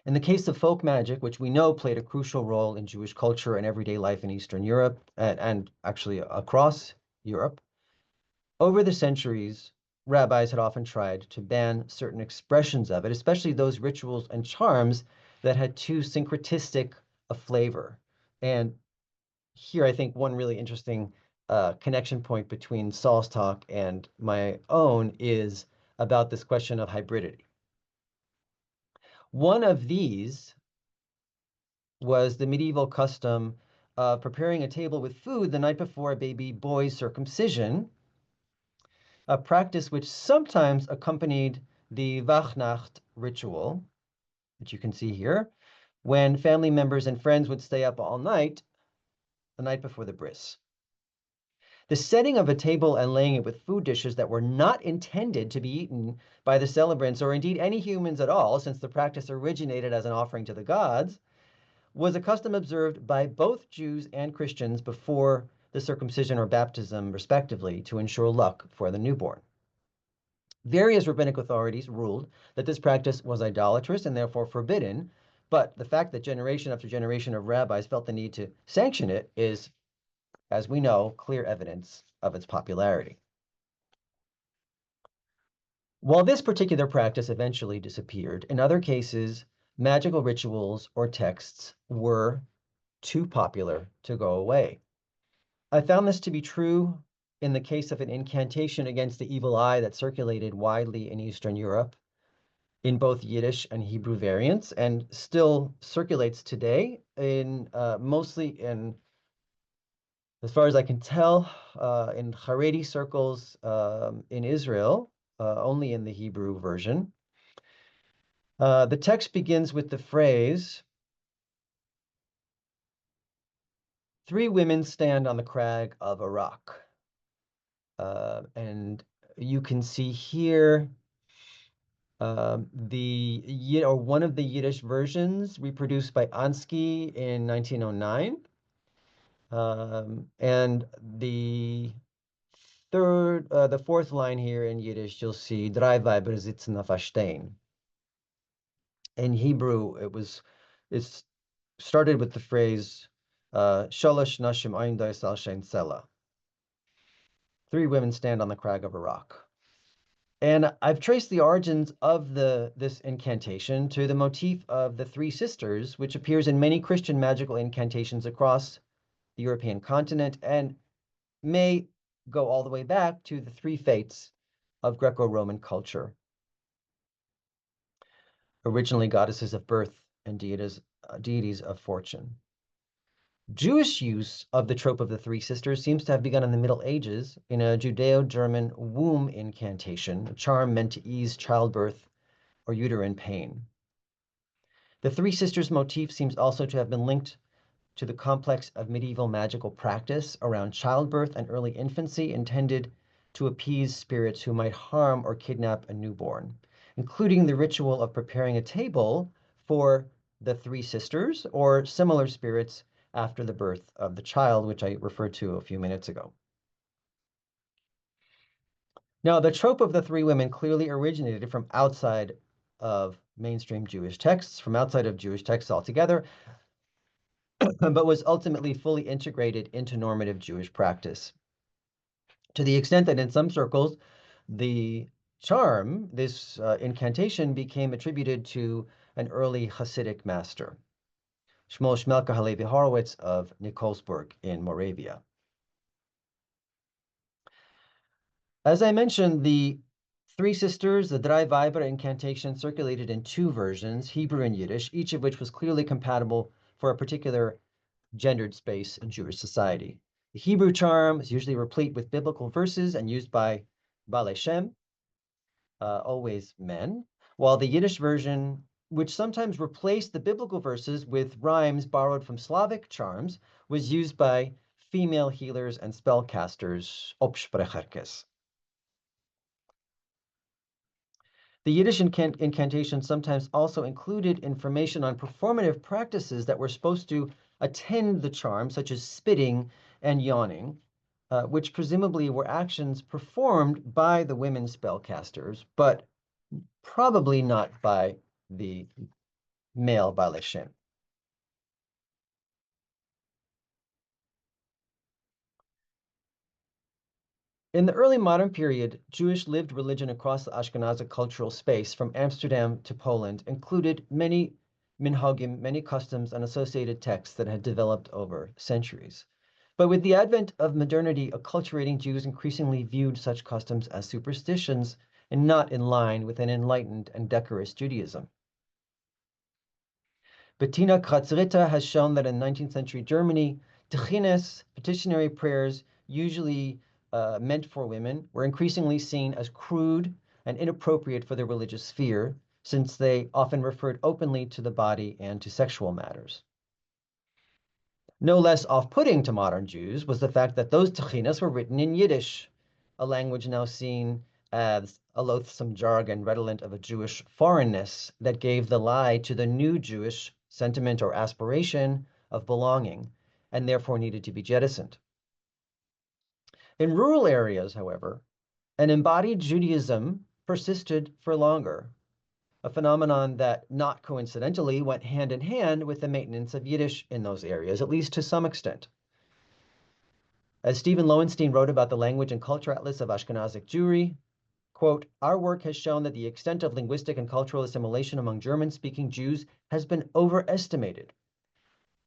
In the case of folk magic, which we know played a crucial role in Jewish culture and everyday life in Eastern Europe, and actually across Europe, over the centuries, rabbis had often tried to ban certain expressions of it, especially those rituals and charms that had too syncretistic a flavor and here, I think one really interesting connection point between Saul's talk and my own is about this question of hybridity. One of these was the medieval custom of preparing a table with food the night before a baby boy's circumcision, a practice which sometimes accompanied the Wachnacht ritual, which you can see here, when family members and friends would stay up all night the night before the bris. The setting of a table and laying it with food dishes that were not intended to be eaten by the celebrants, or indeed any humans at all, since the practice originated as an offering to the gods, was a custom observed by both Jews and Christians before the circumcision or baptism, respectively, to ensure luck for the newborn. Various rabbinic authorities ruled that this practice was idolatrous and therefore forbidden, but the fact that generation after generation of rabbis felt the need to sanction it is, as we know, clear evidence of its popularity. While this particular practice eventually disappeared, in other cases, magical rituals or texts were too popular to go away. I found this to be true in the case of an incantation against the evil eye that circulated widely in Eastern Europe in both Yiddish and Hebrew variants, and still circulates today in mostly in, as far as I can tell, in Haredi circles in Israel, only in the Hebrew version. The text begins with the phrase, "Three women stand on the crag of a rock." And you can see here one of the Yiddish versions reproduced by Ansky in 1909. And the fourth line here in Yiddish, you'll see "Drei Weiber sitzen auf a Stein." In Hebrew, it started with the phrase "Shalosh nashim oindos al shein sela." Three women stand on the crag of a rock. And I've traced the origins of this incantation to the motif of the three sisters, which appears in many Christian magical incantations across the European continent and may go all the way back to the three fates of Greco-Roman culture. Originally goddesses of birth and deities of fortune. Jewish use of the trope of the three sisters seems to have begun in the Middle Ages in a Judeo-German womb incantation, a charm meant to ease childbirth or uterine pain. The three sisters motif seems also to have been linked to the complex of medieval magical practice around childbirth and early infancy intended to appease spirits who might harm or kidnap a newborn, including the ritual of preparing a table for the three sisters or similar spirits after the birth of the child, which I referred to a few minutes ago. Now, the trope of the three women clearly originated from outside of mainstream Jewish texts, from outside of Jewish texts altogether, but was ultimately fully integrated into normative Jewish practice, to the extent that in some circles, the charm, this incantation, became attributed to an early Hasidic master, Shmuel Shmelka Halevi Horowitz of Nikolsburg in Moravia. As I mentioned, the three sisters, the Drei Weiber incantation, circulated in two versions, Hebrew and Yiddish, each of which was clearly compatible for a particular gendered space in Jewish society. The Hebrew charm is usually replete with biblical verses and used by Balei Shem, always men, while the Yiddish version, which sometimes replaced the biblical verses with rhymes borrowed from Slavic charms, was used by female healers and spellcasters, Opsprecherkes. The Yiddish incantation sometimes also included information on performative practices that were supposed to attend the charm, such as spitting and yawning, which presumably were actions performed by the women spellcasters, but probably not by the male Balei Shem. In the early modern period, Jewish lived religion across the Ashkenazic cultural space from Amsterdam to Poland included many minhagim, many customs and associated texts that had developed over centuries. But with the advent of modernity, acculturating Jews increasingly viewed such customs as superstitions and not in line with an enlightened and decorous Judaism. Bettina Kratzritter has shown that in 19th century Germany, Techines, petitionary prayers, usually meant for women, were increasingly seen as crude and inappropriate for the religious sphere, since they often referred openly to the body and to sexual matters. No less off-putting to modern Jews was the fact that those Techines were written in Yiddish, a language now seen as a loathsome jargon redolent of a Jewish foreignness that gave the lie to the new Jewish sentiment or aspiration of belonging, and therefore needed to be jettisoned. In rural areas, however, an embodied Judaism persisted for longer, a phenomenon that, not coincidentally, went hand in hand with the maintenance of Yiddish in those areas, at least to some extent. As Stephen Lowenstein wrote about the Language and Culture Atlas of Ashkenazic Jewry, quote, "Our work has shown that the extent of linguistic and cultural assimilation among German-speaking Jews has been overestimated.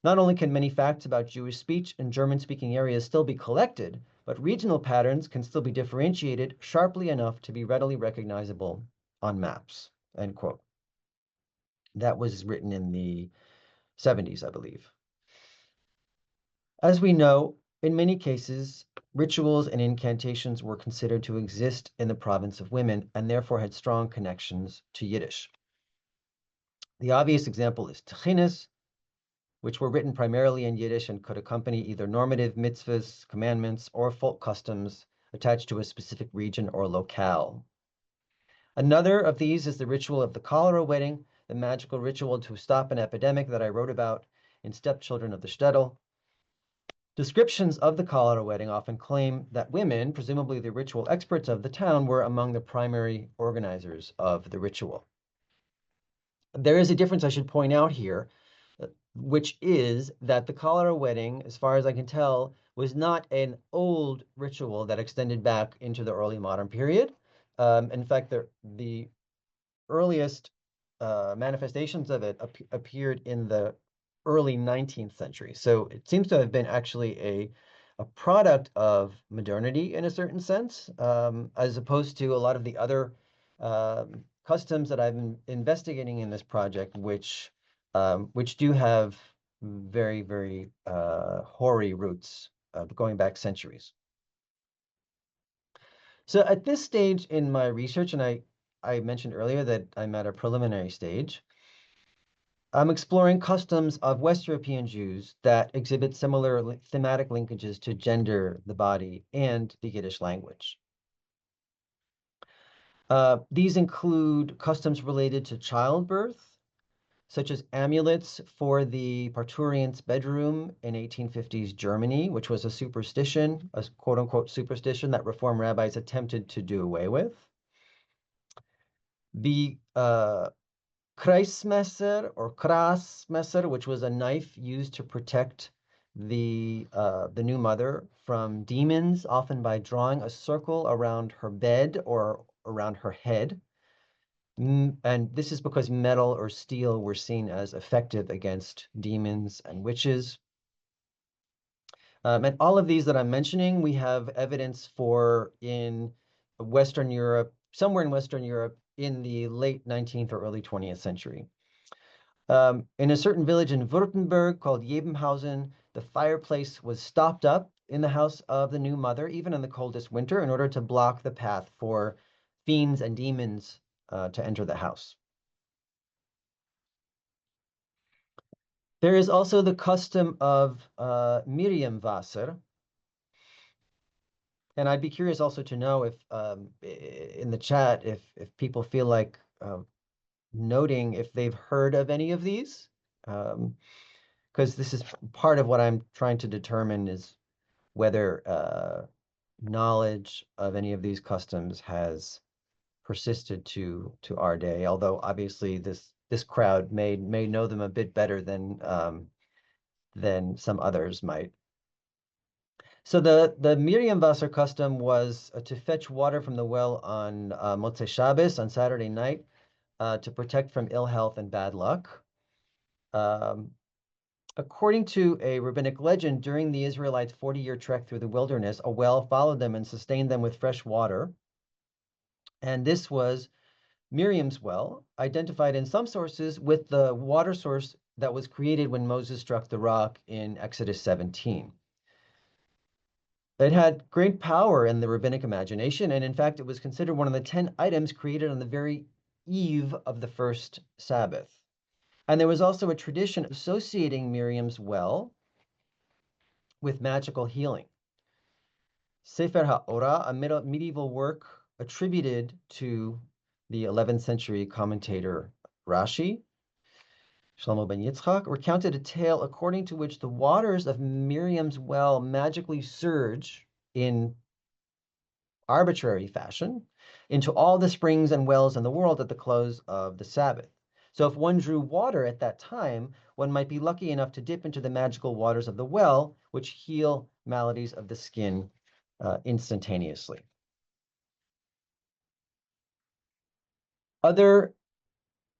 Not only can many facts about Jewish speech in German-speaking areas still be collected, but regional patterns can still be differentiated sharply enough to be readily recognizable on maps," end quote. That was written in the 70s, I believe. As we know, in many cases, rituals and incantations were considered to exist in the province of women and therefore had strong connections to Yiddish. The obvious example is Techines, which were written primarily in Yiddish and could accompany either normative mitzvahs, commandments, or folk customs attached to a specific region or locale. Another of these is the ritual of the cholera wedding, the magical ritual to stop an epidemic that I wrote about in Stepchildren of the Shtetl. Descriptions of the cholera wedding often claim that women, presumably the ritual experts of the town, were among the primary organizers of the ritual. There is a difference I should point out here, which is that the cholera wedding, as far as I can tell, was not an old ritual that extended back into the early modern period. In fact, the earliest manifestations of it appeared in the early 19th century. So it seems to have been actually a product of modernity in a certain sense, as opposed to a lot of the other customs that I've been investigating in this project, which do have very, very hoary roots going back centuries. So at this stage in my research, and I mentioned earlier that I'm at a preliminary stage, I'm exploring customs of West European Jews that exhibit similar thematic linkages to gender, the body, and the Yiddish language. These include customs related to childbirth, such as amulets for the parturient's bedroom in 1850s Germany, which was a superstition, a quote-unquote superstition that Reform rabbis attempted to do away with. The Kreismesser or Krassmesser, which was a knife used to protect the new mother from demons, often by drawing a circle around her bed or around her head. And this is because metal or steel were seen as effective against demons and witches. And all of these that I'm mentioning, we have evidence for in Western Europe, somewhere in Western Europe, in the late 19th or early 20th century. In a certain village in Württemberg called Jebenhausen, the fireplace was stopped up in the house of the new mother, even in the coldest winter, in order to block the path for fiends and demons to enter the house. There is also the custom of Miriamwasser. And I'd be curious also to know if in the chat, if people feel like noting if they've heard of any of these, because this is part of what I'm trying to determine is whether knowledge of any of these customs has persisted to our day. Although obviously this crowd may know them a bit better than some others might. So the Miriamwasser custom was to fetch water from the well on Motzei Shabbos, on Saturday night, to protect from ill health and bad luck. According to a rabbinic legend, during the Israelites' 40-year trek through the wilderness, a well followed them and sustained them with fresh water. And this was Miriam's well, identified in some sources with the water source that was created when Moses struck the rock in Exodus 17. It had great power in the rabbinic imagination, and in fact, it was considered one of the 10 items created on the very eve of the first Sabbath. And there was also a tradition associating Miriam's well with magical healing. Sefer HaOra, a medieval work attributed to the 11th century commentator Rashi, Shlomo ben Yitzchak, recounted a tale according to which the waters of Miriam's well magically surge in arbitrary fashion into all the springs and wells in the world at the close of the Sabbath. So if one drew water at that time, one might be lucky enough to dip into the magical waters of the well, which heal maladies of the skin instantaneously. Other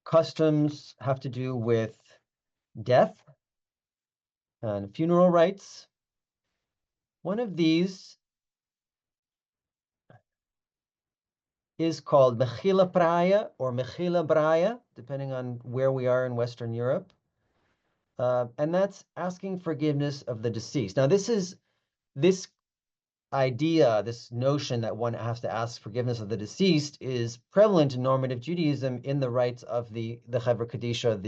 customs have to do with death and funeral rites. One of these is called Mechila Praya or Mechila Braya, depending on where we are in Western Europe. And that's asking forgiveness of the deceased. Now, this idea, this notion that one has to ask forgiveness of the deceased is prevalent in normative Judaism in the rites of the Chevra Kadisha,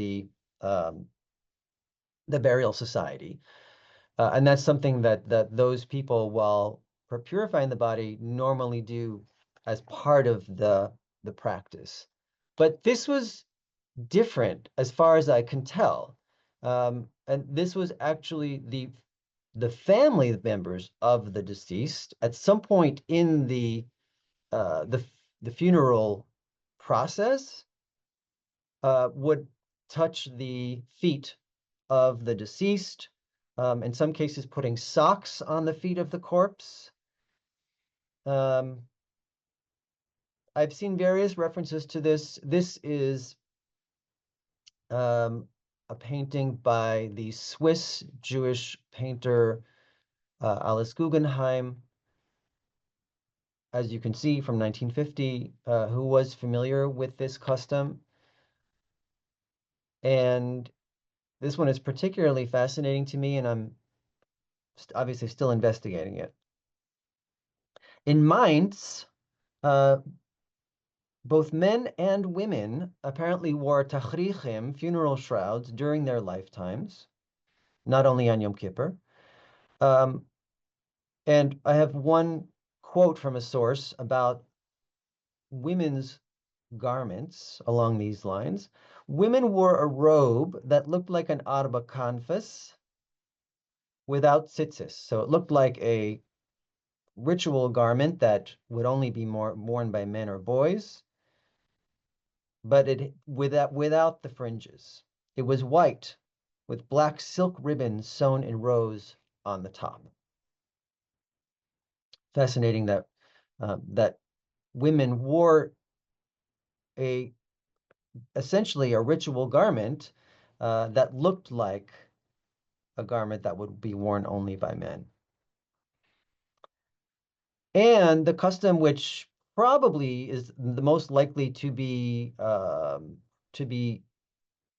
the burial society. And that's something that those people, while purifying the body, normally do as part of the practice. But this was different as far as I can tell. And this was actually the family members of the deceased at some point in the funeral process would touch the feet of the deceased, in some cases putting socks on the feet of the corpse. I've seen various references to this. This is a painting by the Swiss Jewish painter Alice Guggenheim, as you can see, from 1950, who was familiar with this custom. And this one is particularly fascinating to me, and I'm obviously still investigating it. In Mainz, both men and women apparently wore tachrichim, funeral shrouds, during their lifetimes, not only on Yom Kippur. And I have one quote from a source about women's garments along these lines. Women wore a robe that looked like an arba canvas without tzitzis. So it looked like a ritual garment that would only be worn by men or boys, but without the fringes. It was white with black silk ribbons sewn in rows on the top. Fascinating that that women wore essentially a ritual garment that looked like a garment that would be worn only by men. And the custom which probably is the most likely to be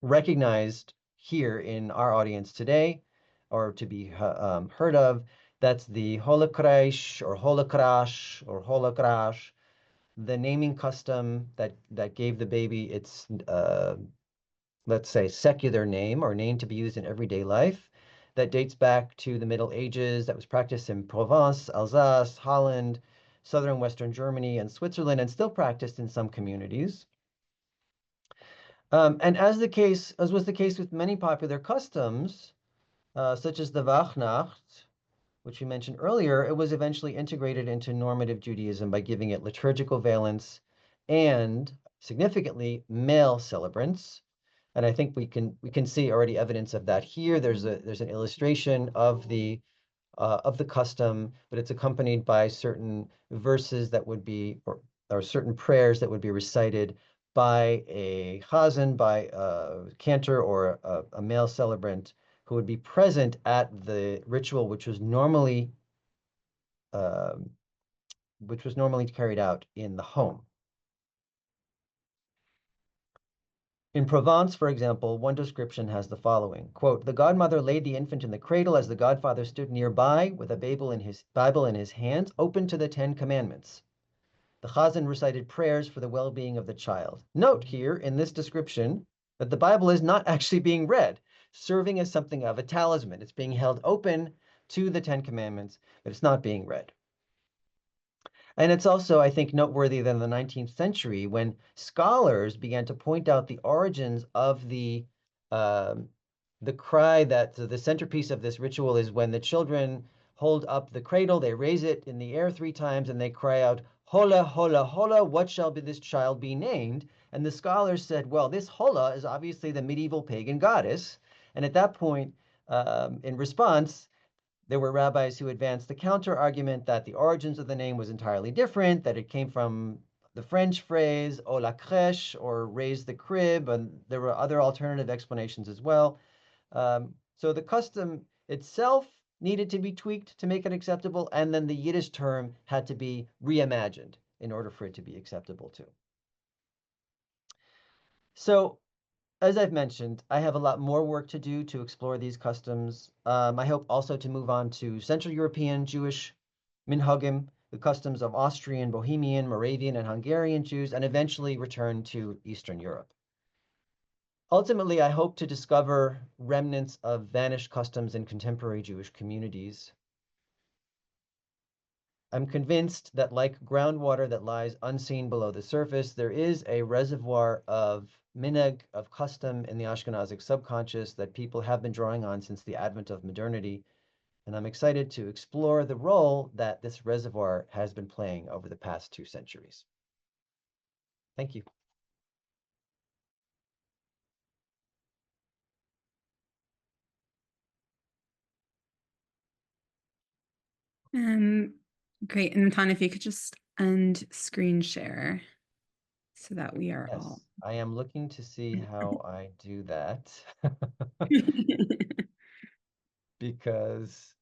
recognized here in our audience today, or to be heard of, that's the holokresh or holokrash or holokrash, the naming custom that gave the baby its, let's say, secular name or name to be used in everyday life, that dates back to the Middle Ages, that was practiced in Provence, Alsace, Holland, southern Western Germany, and Switzerland, and still practiced in some communities. And as was the case with many popular customs, such as the Wachnacht, which we mentioned earlier, it was eventually integrated into normative Judaism by giving it liturgical valence and, significantly, male celebrants. And I think we can see already evidence of that here. There's an illustration of the custom, but it's accompanied by certain verses that would be, or certain prayers that would be recited by a chazan, by a cantor, or a male celebrant who would be present at the ritual, which was normally carried out in the home. In Provence, for example, one description has the following, quote, "The godmother laid the infant in the cradle as the godfather stood nearby with a Bible in his hands, open to the 10 Commandments. The chazan recited prayers for the well-being of the child." Note here in this description that the Bible is not actually being read, serving as something of a talisman. It's being held open to the 10 Commandments, but it's not being read. And it's also, I think, noteworthy that in the 19th century, when scholars began to point out the origins of the cry that the centerpiece of this ritual is when the children hold up the cradle, they raise it in the air 3 times, and they cry out, "Hola, hola, hola, what shall this child be named?" And the scholars said, well, this hola is obviously the medieval pagan goddess. And at that point, in response, there were rabbis who advanced the counter-argument that the origins of the name was entirely different, that it came from the French phrase, "o la crèche," or raise the crib, and there were other alternative explanations as well. So the custom itself needed to be tweaked to make it acceptable, and then the Yiddish term had to be reimagined in order for it to be acceptable too. So, as I've mentioned, I have a lot more work to do to explore these customs. I hope also to move on to Central European Jewish minhagim, the customs of Austrian, Bohemian, Moravian, and Hungarian Jews, and eventually return to Eastern Europe. Ultimately, I hope to discover remnants of vanished customs in contemporary Jewish communities. I'm convinced that like groundwater that lies unseen below the surface, there is a reservoir of minhag, of custom in the Ashkenazic subconscious that people have been drawing on since the advent of modernity. And I'm excited to explore the role that this reservoir has been playing over the past 2 centuries. Thank you. Great. And Natan, if you could just end screen share so that we are Yes, all. I am looking to see how I do that because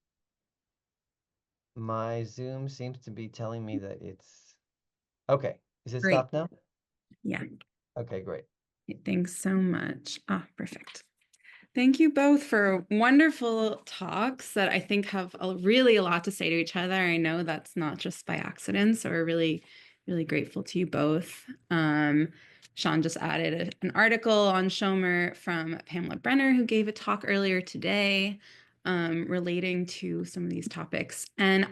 my Zoom seems to be telling me that it's okay. Is it Great. stopped now? Yeah. Okay, great. Thanks so much. Perfect. Thank you both for wonderful talks that I think have really a lot to say to each other. I know that's not just by accident, so we're really, really grateful to you both. Sean just added an article on Schomer from Pamela Brenner, who gave a talk earlier today relating to some of these topics. And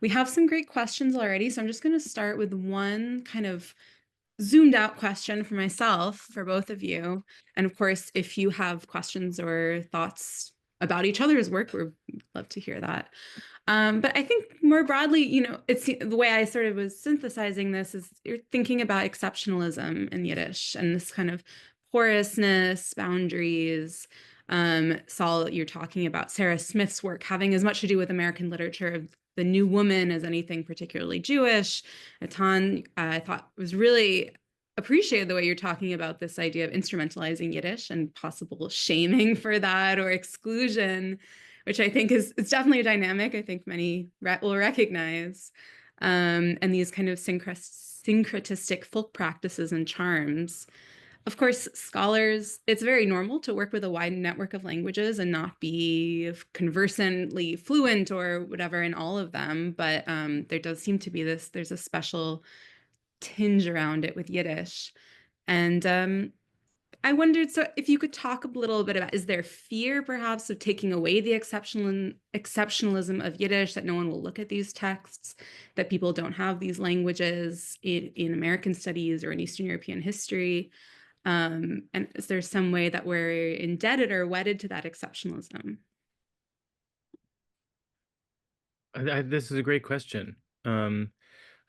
we have some great questions already, so I'm just going to start with one kind of zoomed out question for myself, for both of you. And of course, if you have questions or thoughts about each other's work, we'd love to hear that. But I think more broadly, it's the way I sort of was synthesizing this is you're thinking about exceptionalism in Yiddish and this kind of porousness, boundaries. Saul, you're talking about Sarah Smith's work having as much to do with American literature of the new woman as anything particularly Jewish. Natan, I thought was really appreciated the way you're talking about this idea of instrumentalizing Yiddish and possible shaming for that or exclusion, which I think is definitely a dynamic I think many will recognize. And these kind of syncretistic folk practices and charms. Of course, scholars, it's very normal to work with a wide network of languages and not be conversantly fluent or whatever in all of them. But there does seem to be there's a special tinge around it with Yiddish. And I wondered, so if you could talk a little bit about, is there fear perhaps of taking away the exceptionalism of Yiddish, that no one will look at these texts, that people don't have these languages in American studies or in Eastern European history? And is there some way that we're indebted or wedded to that exceptionalism? This is a great question. I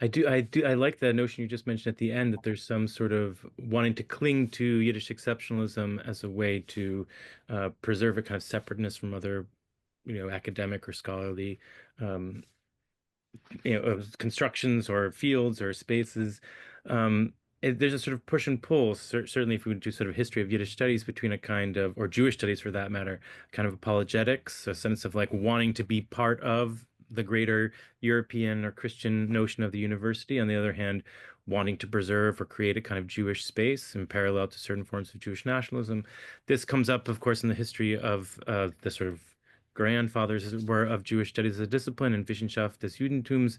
like the notion you just mentioned at the end that there's some sort of wanting to cling to Yiddish exceptionalism as a way to preserve a kind of separateness from other, academic or scholarly, constructions or fields or spaces. there's a sort of push and pull, certainly if we do sort of history of Yiddish studies between a kind of, or Jewish studies for that matter, kind of apologetics, a sense of like wanting to be part of the greater European or Christian notion of the university. On the other hand, wanting to preserve or create a kind of Jewish space in parallel to certain forms of Jewish nationalism. This comes up, of course, in the history of the sort of grandfathers, as it were, of Jewish studies as a discipline and Wissenschaft des Judentums,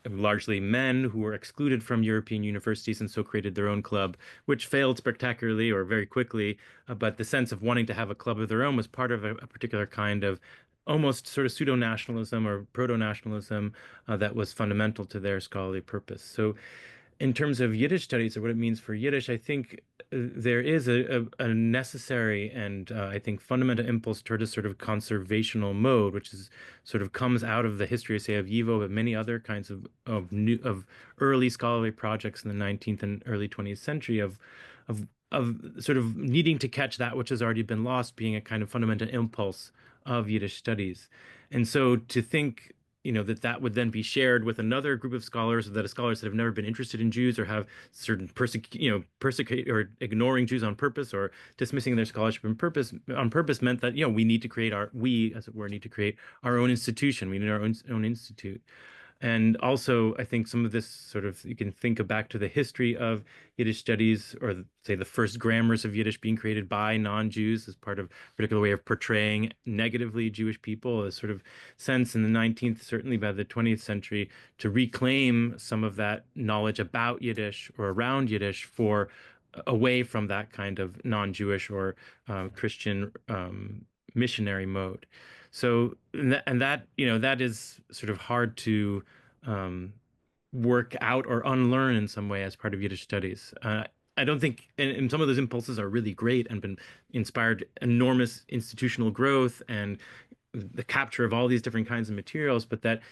largely men who were excluded from European universities and so created their own club, which failed spectacularly or very quickly. But the sense of wanting to have a club of their own was part of a particular kind of almost sort of pseudo-nationalism or proto-nationalism that was fundamental to their scholarly purpose. So in terms of Yiddish studies or what it means for Yiddish, I think there is a necessary and I think fundamental impulse toward a sort of conservational mode, which is sort of comes out of the history, say, of YIVO, but many other kinds of early scholarly projects in the 19th and early 20th century of sort of needing to catch that which has already been lost, being a kind of fundamental impulse of Yiddish studies. And so to think that would then be shared with another group of scholars, that are scholars that have never been interested in Jews or have certain persecute or ignoring Jews on purpose or dismissing their scholarship on purpose meant that we need to create we as it were need to create our own institution. We need our own institute. And also, I think some of this sort of, you can think back to the history of Yiddish studies, or say the first grammars of Yiddish being created by non-Jews as part of a particular way of portraying negatively Jewish people, a sort of sense in the 19th, certainly by the 20th century, to reclaim some of that knowledge about Yiddish or around Yiddish for away from that kind of non-Jewish or Christian missionary mode. So, that is sort of hard to work out or unlearn in some way as part of Yiddish studies. I don't think, and some of those impulses are really great and been inspired enormous institutional growth and the capture of all these different kinds of materials, but that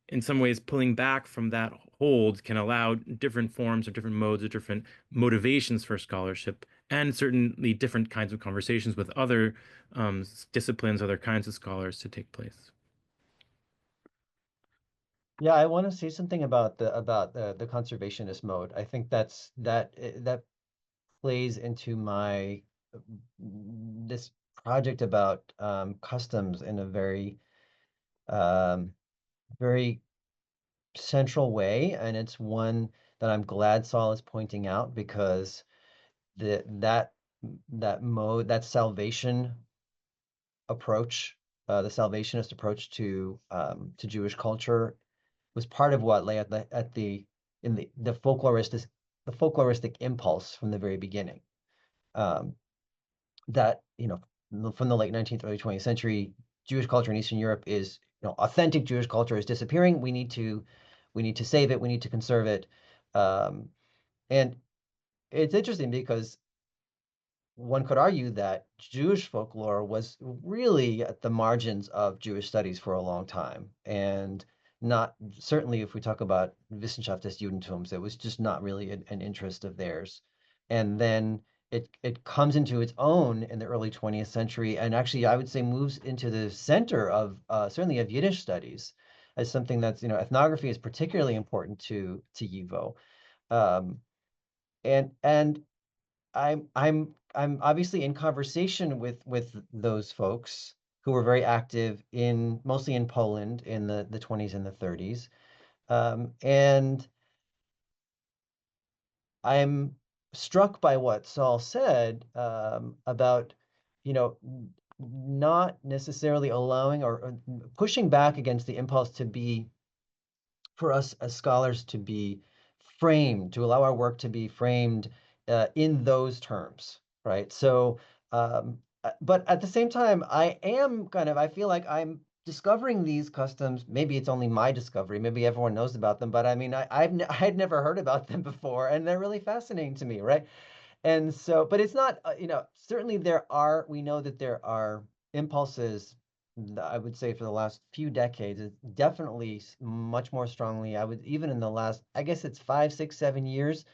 in some ways pulling back from that hold can allow different forms or different modes or different motivations for scholarship, and certainly different kinds of conversations with other disciplines, other kinds of scholars to take place. Yeah, I want to say something about the conservationist mode. I think that plays into my this project about customs in a very very central way, and it's one that I'm glad Saul is pointing out, because that mode, that salvation approach, the salvationist approach to Jewish culture, was part of what lay in the folkloristic impulse from the very beginning. That from the late 19th, early 20th century, Jewish culture in Eastern Europe is authentic Jewish culture is disappearing. We need to save it. We need to conserve it. And it's interesting because one could argue that Jewish folklore was really at the margins of Jewish studies for a long time, and not certainly if we talk about Wissenschaft des Judentums, it was just not really an interest of theirs. And then it comes into its own in the early 20th century, and actually I would say moves into the center of certainly of Yiddish studies as something that's ethnography is particularly important to YIVO. And I'm obviously in conversation with those folks who were very active mostly in Poland in the 20s and the 30s. And I'm struck by what Saul said about, not necessarily allowing or pushing back against the impulse for us as scholars to be framed, to allow our work to be framed in those terms, right? So, but at the same time, I feel like I'm discovering these customs. Maybe it's only my discovery. Maybe everyone knows about them, but I mean, I'd never heard about them before, and they're really fascinating to me, right? And so, but it's not, certainly we know that there are impulses, I would say for the last few decades, it's definitely much more strongly, even in the last, I guess it's 5, 6, 7 years,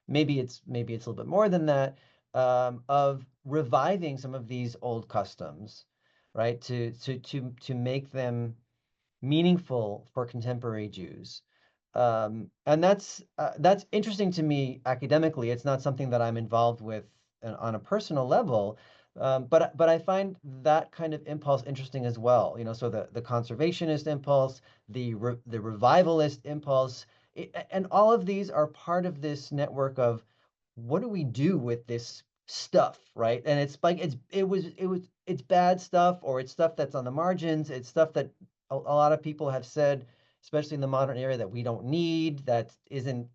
maybe it's a little bit more than that, of reviving some of these old customs, right? To make them meaningful for contemporary Jews. And that's interesting to me academically. It's not something that I'm involved with on a personal level, but I find that kind of impulse interesting as well. You know, so the conservationist impulse, the revivalist impulse, and all of these are part of this network of what do we do with this stuff, right? And it's like it's bad stuff, or it's stuff that's on the margins. It's stuff that a lot of people have said, especially in the modern era, that we don't need, that isn't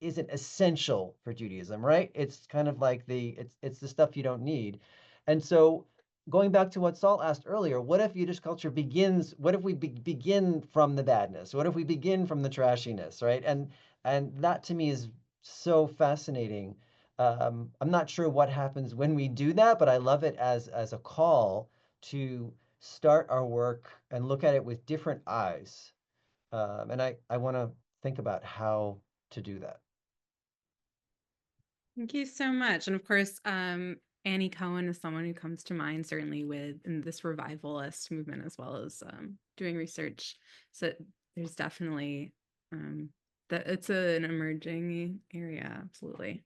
essential for Judaism, right? It's kind of like it's the stuff you don't need. And so going back to what Saul asked earlier, what if Yiddish culture begins, what if we begin from the badness? What if we begin from the trashiness, right? And that to me is so fascinating. I'm not sure what happens when we do that, but I love it as a call to start our work and look at it with different eyes. And I want to think about how to do that. Thank you so much. And of course, Annie Cohen is someone who comes to mind, certainly in this revivalist movement, as well as doing research. So there's definitely that it's an emerging area, absolutely.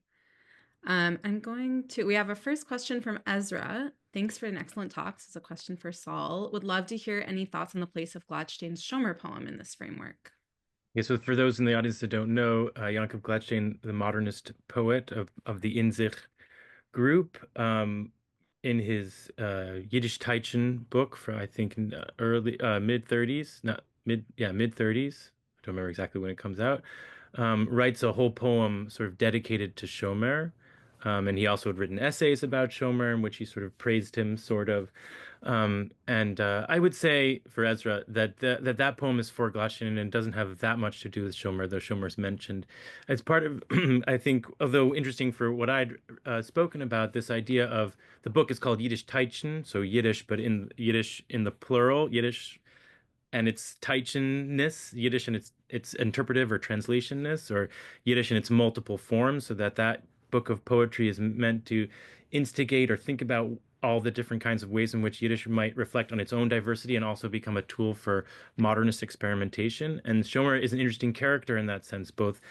We have a first question from Ezra. Thanks for an excellent talk. This is a question for Saul. Would love to hear any thoughts on the place of Gladstein's Shomer poem in this framework. Yeah, so for those in the audience that don't know, Yankov Gladstein, the modernist poet of the In Sich group, in his Yiddish-Teitschen book for, I think, in early mid-30s, mid-30s, I don't remember exactly when it comes out, writes a whole poem sort of dedicated to Shomer. And he also had written essays about Shomer in which he sort of praised him, sort of. And I would say for Ezra that poem is for Gladstein and doesn't have that much to do with Shomer, though Shomer's mentioned. It's part of, I think, although interesting for what I'd spoken about, this idea of the book is called Yiddish-Teitschen, so Yiddish, but in Yiddish in the plural, Yiddish and its Teitschenness, Yiddish and its interpretive or translationness, or Yiddish in its multiple forms, so that book of poetry is meant to instigate or think about all the different kinds of ways in which Yiddish might reflect on its own diversity and also become a tool for modernist experimentation. And Shomer is an interesting character in that sense, both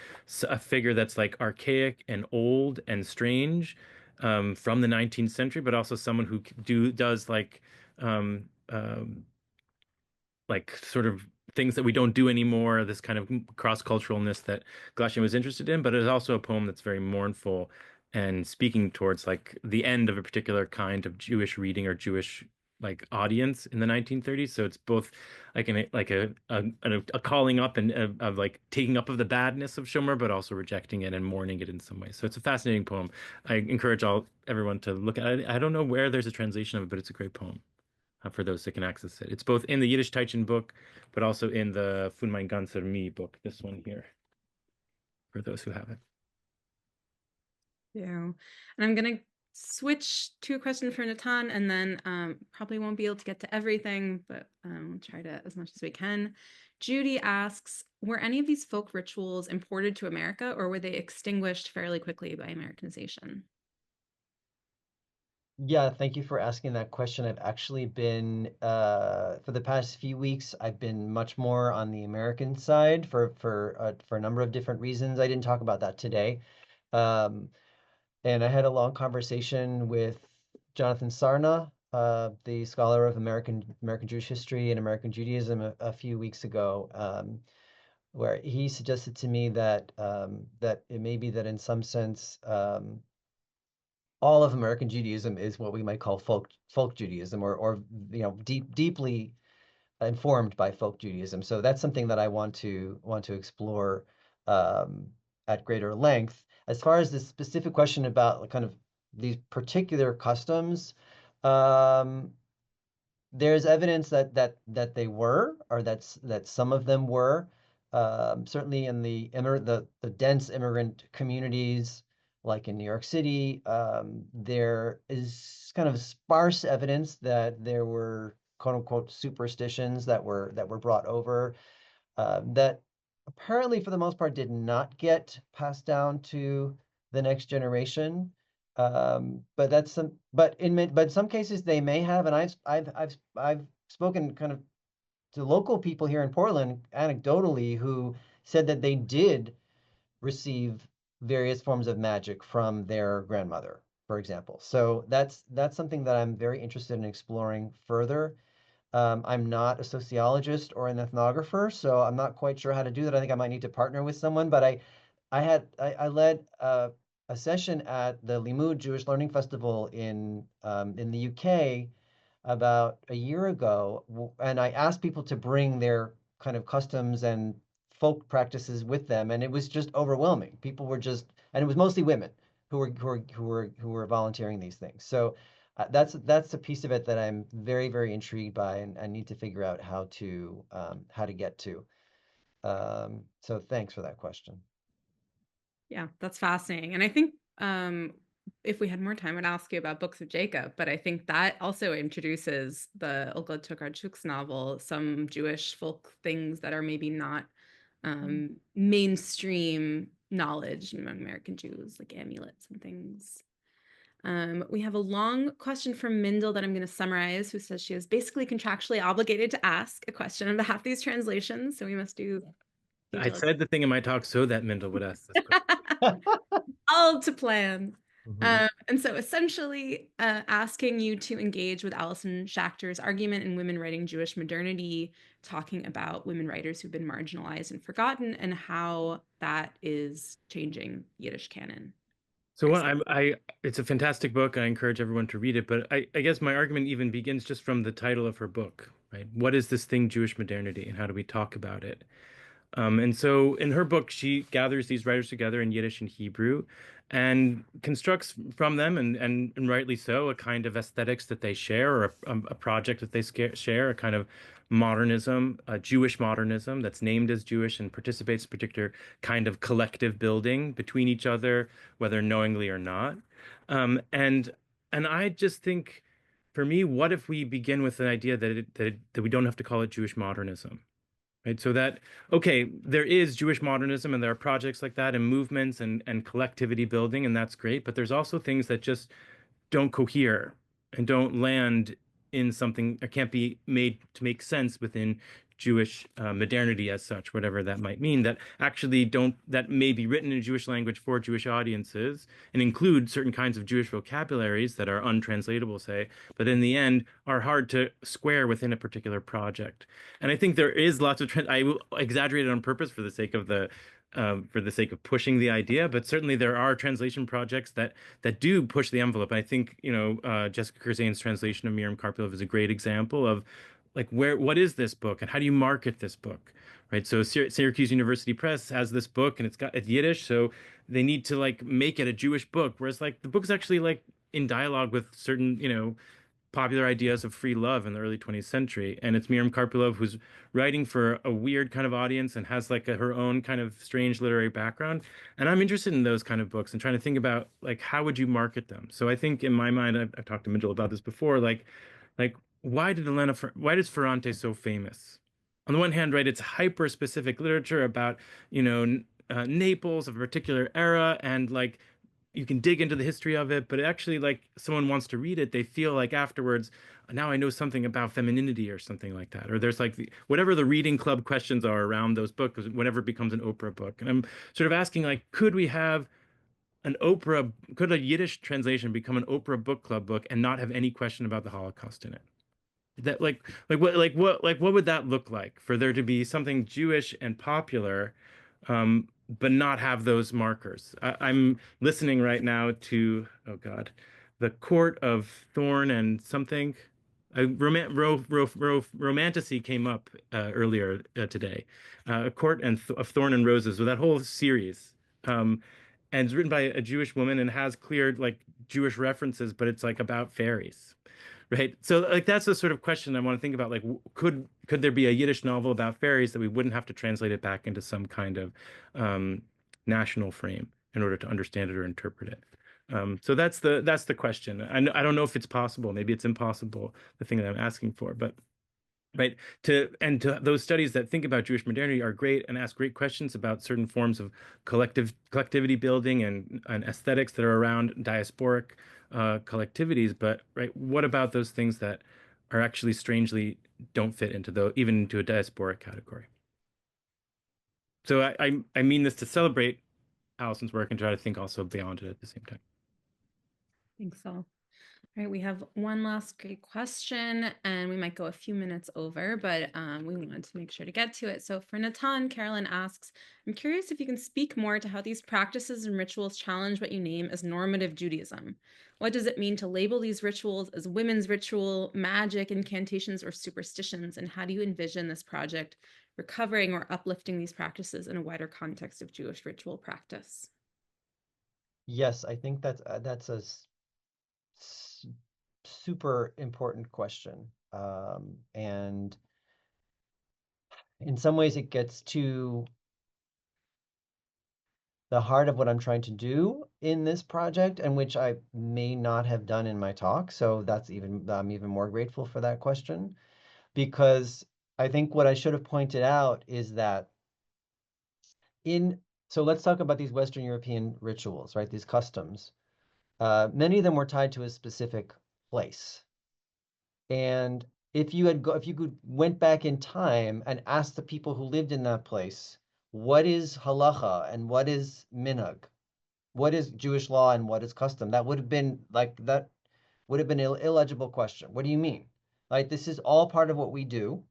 a figure that's like archaic and old and strange from the 19th century, but also someone who does like sort of things that we don't do anymore, this kind of cross-culturalness that Gladstein was interested in, but it is also a poem that's very mournful and speaking towards like the end of a particular kind of Jewish reading or Jewish like audience in the 1930s. So it's both like a calling up and of like taking up of the badness of Shomer, but also rejecting it and mourning it in some way. So it's a fascinating poem. I encourage everyone to look at it. I don't know where there's a translation of it, but it's a great poem. For those that can access it. It's both in the Yiddish-Teitschen book, but also in the Fun mein ganzer Mi book, this one here, for those who have it. Yeah. And I'm going to switch to a question for Natan, and then probably won't be able to get to everything, but we'll try to as much as we can. Judy asks, were any of these folk rituals imported to America, or were they extinguished fairly quickly by Americanization? Yeah, thank you for asking that question. I've actually been, for the past few weeks, I've been much more on the American side for a number of different reasons. I didn't talk about that today. And I had a long conversation with Jonathan Sarna, the scholar of American Jewish history and American Judaism a few weeks ago, where he suggested to me that that it may be that in some sense, all of American Judaism is what we might call folk Judaism, or you know, deeply informed by folk Judaism. So that's something that I want to explore at greater length. As far as the specific question about kind of these particular customs, there's evidence that they were, or that some of them were. Certainly in the dense immigrant communities, like in New York City, there is kind of sparse evidence that there were quote unquote superstitions that were brought over that apparently for the most part did not get passed down to the next generation. But in some cases they may have, and I've spoken kind of to local people here in Portland anecdotally who said that they did receive various forms of magic from their grandmother, for example. So that's something that I'm very interested in exploring further. I'm not a sociologist or an ethnographer, so I'm not quite sure how to do that. I think I might need to partner with someone, but I led a session at the Limud Jewish Learning Festival in the UK about a year ago, and I asked people to bring their kind of customs and folk practices with them, and it was just overwhelming. People were just, and it was mostly women who were volunteering these things. So that's a piece of it that I'm very, very intrigued by, and I need to figure out how to get to. So thanks for that question. Yeah, that's fascinating. And I think if we had more time, I'd ask you about Books of Jacob, but I think that also introduces the Olga Tokarczuk's novel, some Jewish folk things that are maybe not mainstream knowledge among American Jews, like amulets and things. We have a long question from Mindel that I'm going to summarize, who says she is basically contractually obligated to ask a question on behalf of these translations, so we must do. I said the thing in my talk so that Mindel would ask this question. All to plan. And so essentially asking you to engage with Alison Schachter's argument in Women Writing Jewish Modernity, talking about women writers who've been marginalized and forgotten and how that is changing Yiddish canon. So it's a fantastic book. I encourage everyone to read it. But I guess my argument even begins just from the title of her book, right? What is this thing, Jewish modernity, and how do we talk about it? And so in her book, she gathers these writers together in Yiddish and Hebrew and constructs from them, and rightly so, a kind of aesthetics that they share, or a project that they share, a kind of modernism, a Jewish modernism that's named as Jewish and participates in a particular kind of collective building between each other, whether knowingly or not. And I just think, for me, what if we begin with the idea that we don't have to call it Jewish modernism? Right, so that, okay, there is Jewish modernism and there are projects like that and movements and collectivity building, and that's great, but there's also things that just don't cohere and don't land in something, or can't be made to make sense within Jewish modernity as such, whatever that might mean, that actually that may be written in Jewish language for Jewish audiences and include certain kinds of Jewish vocabularies that are untranslatable, say, but in the end are hard to square within a particular project. And I think there is lots of, I will exaggerate it on purpose for the sake of pushing the idea, but certainly there are translation projects that do push the envelope. And I think, Jessica Kurzane's translation of Miriam Karpilov is a great example of like what is this book and how do you market this book, right? So Syracuse University Press has this book and it's Yiddish, so they need to like make it a Jewish book, whereas like the book's actually like in dialogue with certain, popular ideas of free love in the early 20th century. And it's Miriam Karpilov who's writing for a weird kind of audience and has like her own kind of strange literary background. And I'm interested in those kind of books and trying to think about like, how would you market them? So I think in my mind, I've talked to Mitchell about this before, like why is Ferrante so famous? On the one hand, right, it's hyper specific literature about, Naples of a particular era, and like you can dig into the history of it, but actually, like, someone wants to read it, they feel like afterwards, now I know something about femininity or something like that. Or there's like whatever the reading club questions are around those books, whenever it becomes an Oprah book. And I'm sort of asking, like, could a Yiddish translation become an Oprah book club book and not have any question about the Holocaust in it? That what would that look like for there to be something Jewish and popular, but not have those markers? I'm listening right now to, oh God, The Court of Thorn and something. Romanticy came up earlier today. A Court of Thorn and Roses, so that whole series. And it's written by a Jewish woman and has clear like Jewish references, but it's like about fairies. Right. So like that's the sort of question I want to think about. Like, could there be a Yiddish novel about fairies that we wouldn't have to translate it back into some kind of national frame in order to understand it or interpret it? So that's the question. I don't know if it's possible. Maybe it's impossible, the thing that I'm asking for. But right, to those studies that think about Jewish modernity are great and ask great questions about certain forms of collectivity building and aesthetics that are around diasporic collectivities. But right, what about those things that are actually strangely don't fit into even into a diasporic category? So I mean this to celebrate Allison's work and try to think also beyond it at the same time. Thanks, Saul. All right, we have one last great question, and we might go a few minutes over, but we wanted to make sure to get to it. So for Natan, Carolyn asks, I'm curious if you can speak more to how these practices and rituals challenge what you name as normative Judaism. What does it mean to label these rituals as women's ritual, magic, incantations, or superstitions? And how do you envision this project recovering or uplifting these practices in a wider context of Jewish ritual practice? Yes, I think that's a super important question. And in some ways it gets to the heart of what I'm trying to do in this project, and which I may not have done in my talk. So I'm even more grateful for that question, because I think what I should have pointed out is that so let's talk about these Western European rituals, right? These customs. Many of them were tied to a specific place. And if you went back in time and asked the people who lived in that place, what is halacha and what is minhag? What is Jewish law and what is custom? That would have been an illegible question. What do you mean? Like, this is all part of what we do.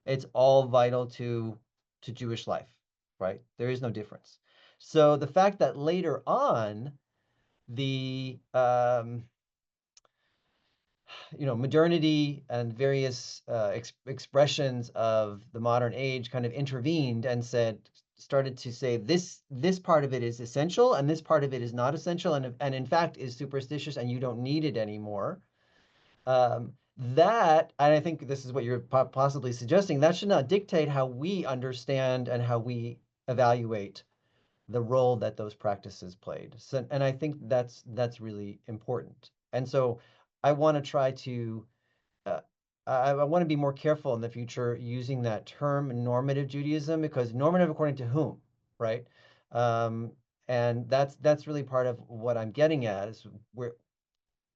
It's all vital to Jewish life, right? There is no difference. So the fact that later on the modernity and various expressions of the modern age kind of intervened and started to say this part of it is essential and this part of it is not essential, and in fact is superstitious and you don't need it anymore. And I think this is what you're possibly suggesting, that should not dictate how we understand and how we evaluate the role that those practices played. So, and I think that's really important. And so I want to try to I want to be more careful in the future using that term normative Judaism, because normative according to whom, right? And that's really part of what I'm getting at, is where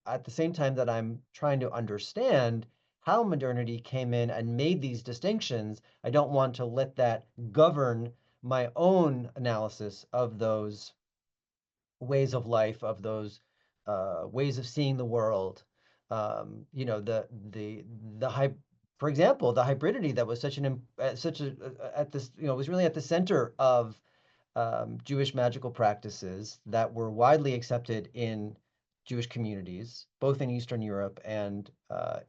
at the same time that I'm trying to understand how modernity came in and made these distinctions, I don't want to let that govern my own analysis of those ways of life, of those ways of seeing the world. For example, the hybridity that was was really at the center of Jewish magical practices that were widely accepted in Jewish communities, both in Eastern Europe and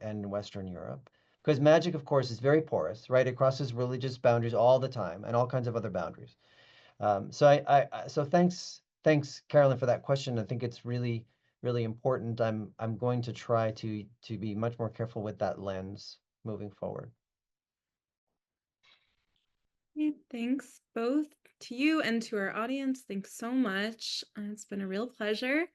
Western Europe. Because magic, of course, is very porous, right? It crosses religious boundaries all the time and all kinds of other boundaries. So thanks, Carolyn, for that question. I think it's really, really important. I'm going to try to be much more careful with that lens moving forward. Thanks both to you and to our audience. Thanks so much. It's been a real pleasure.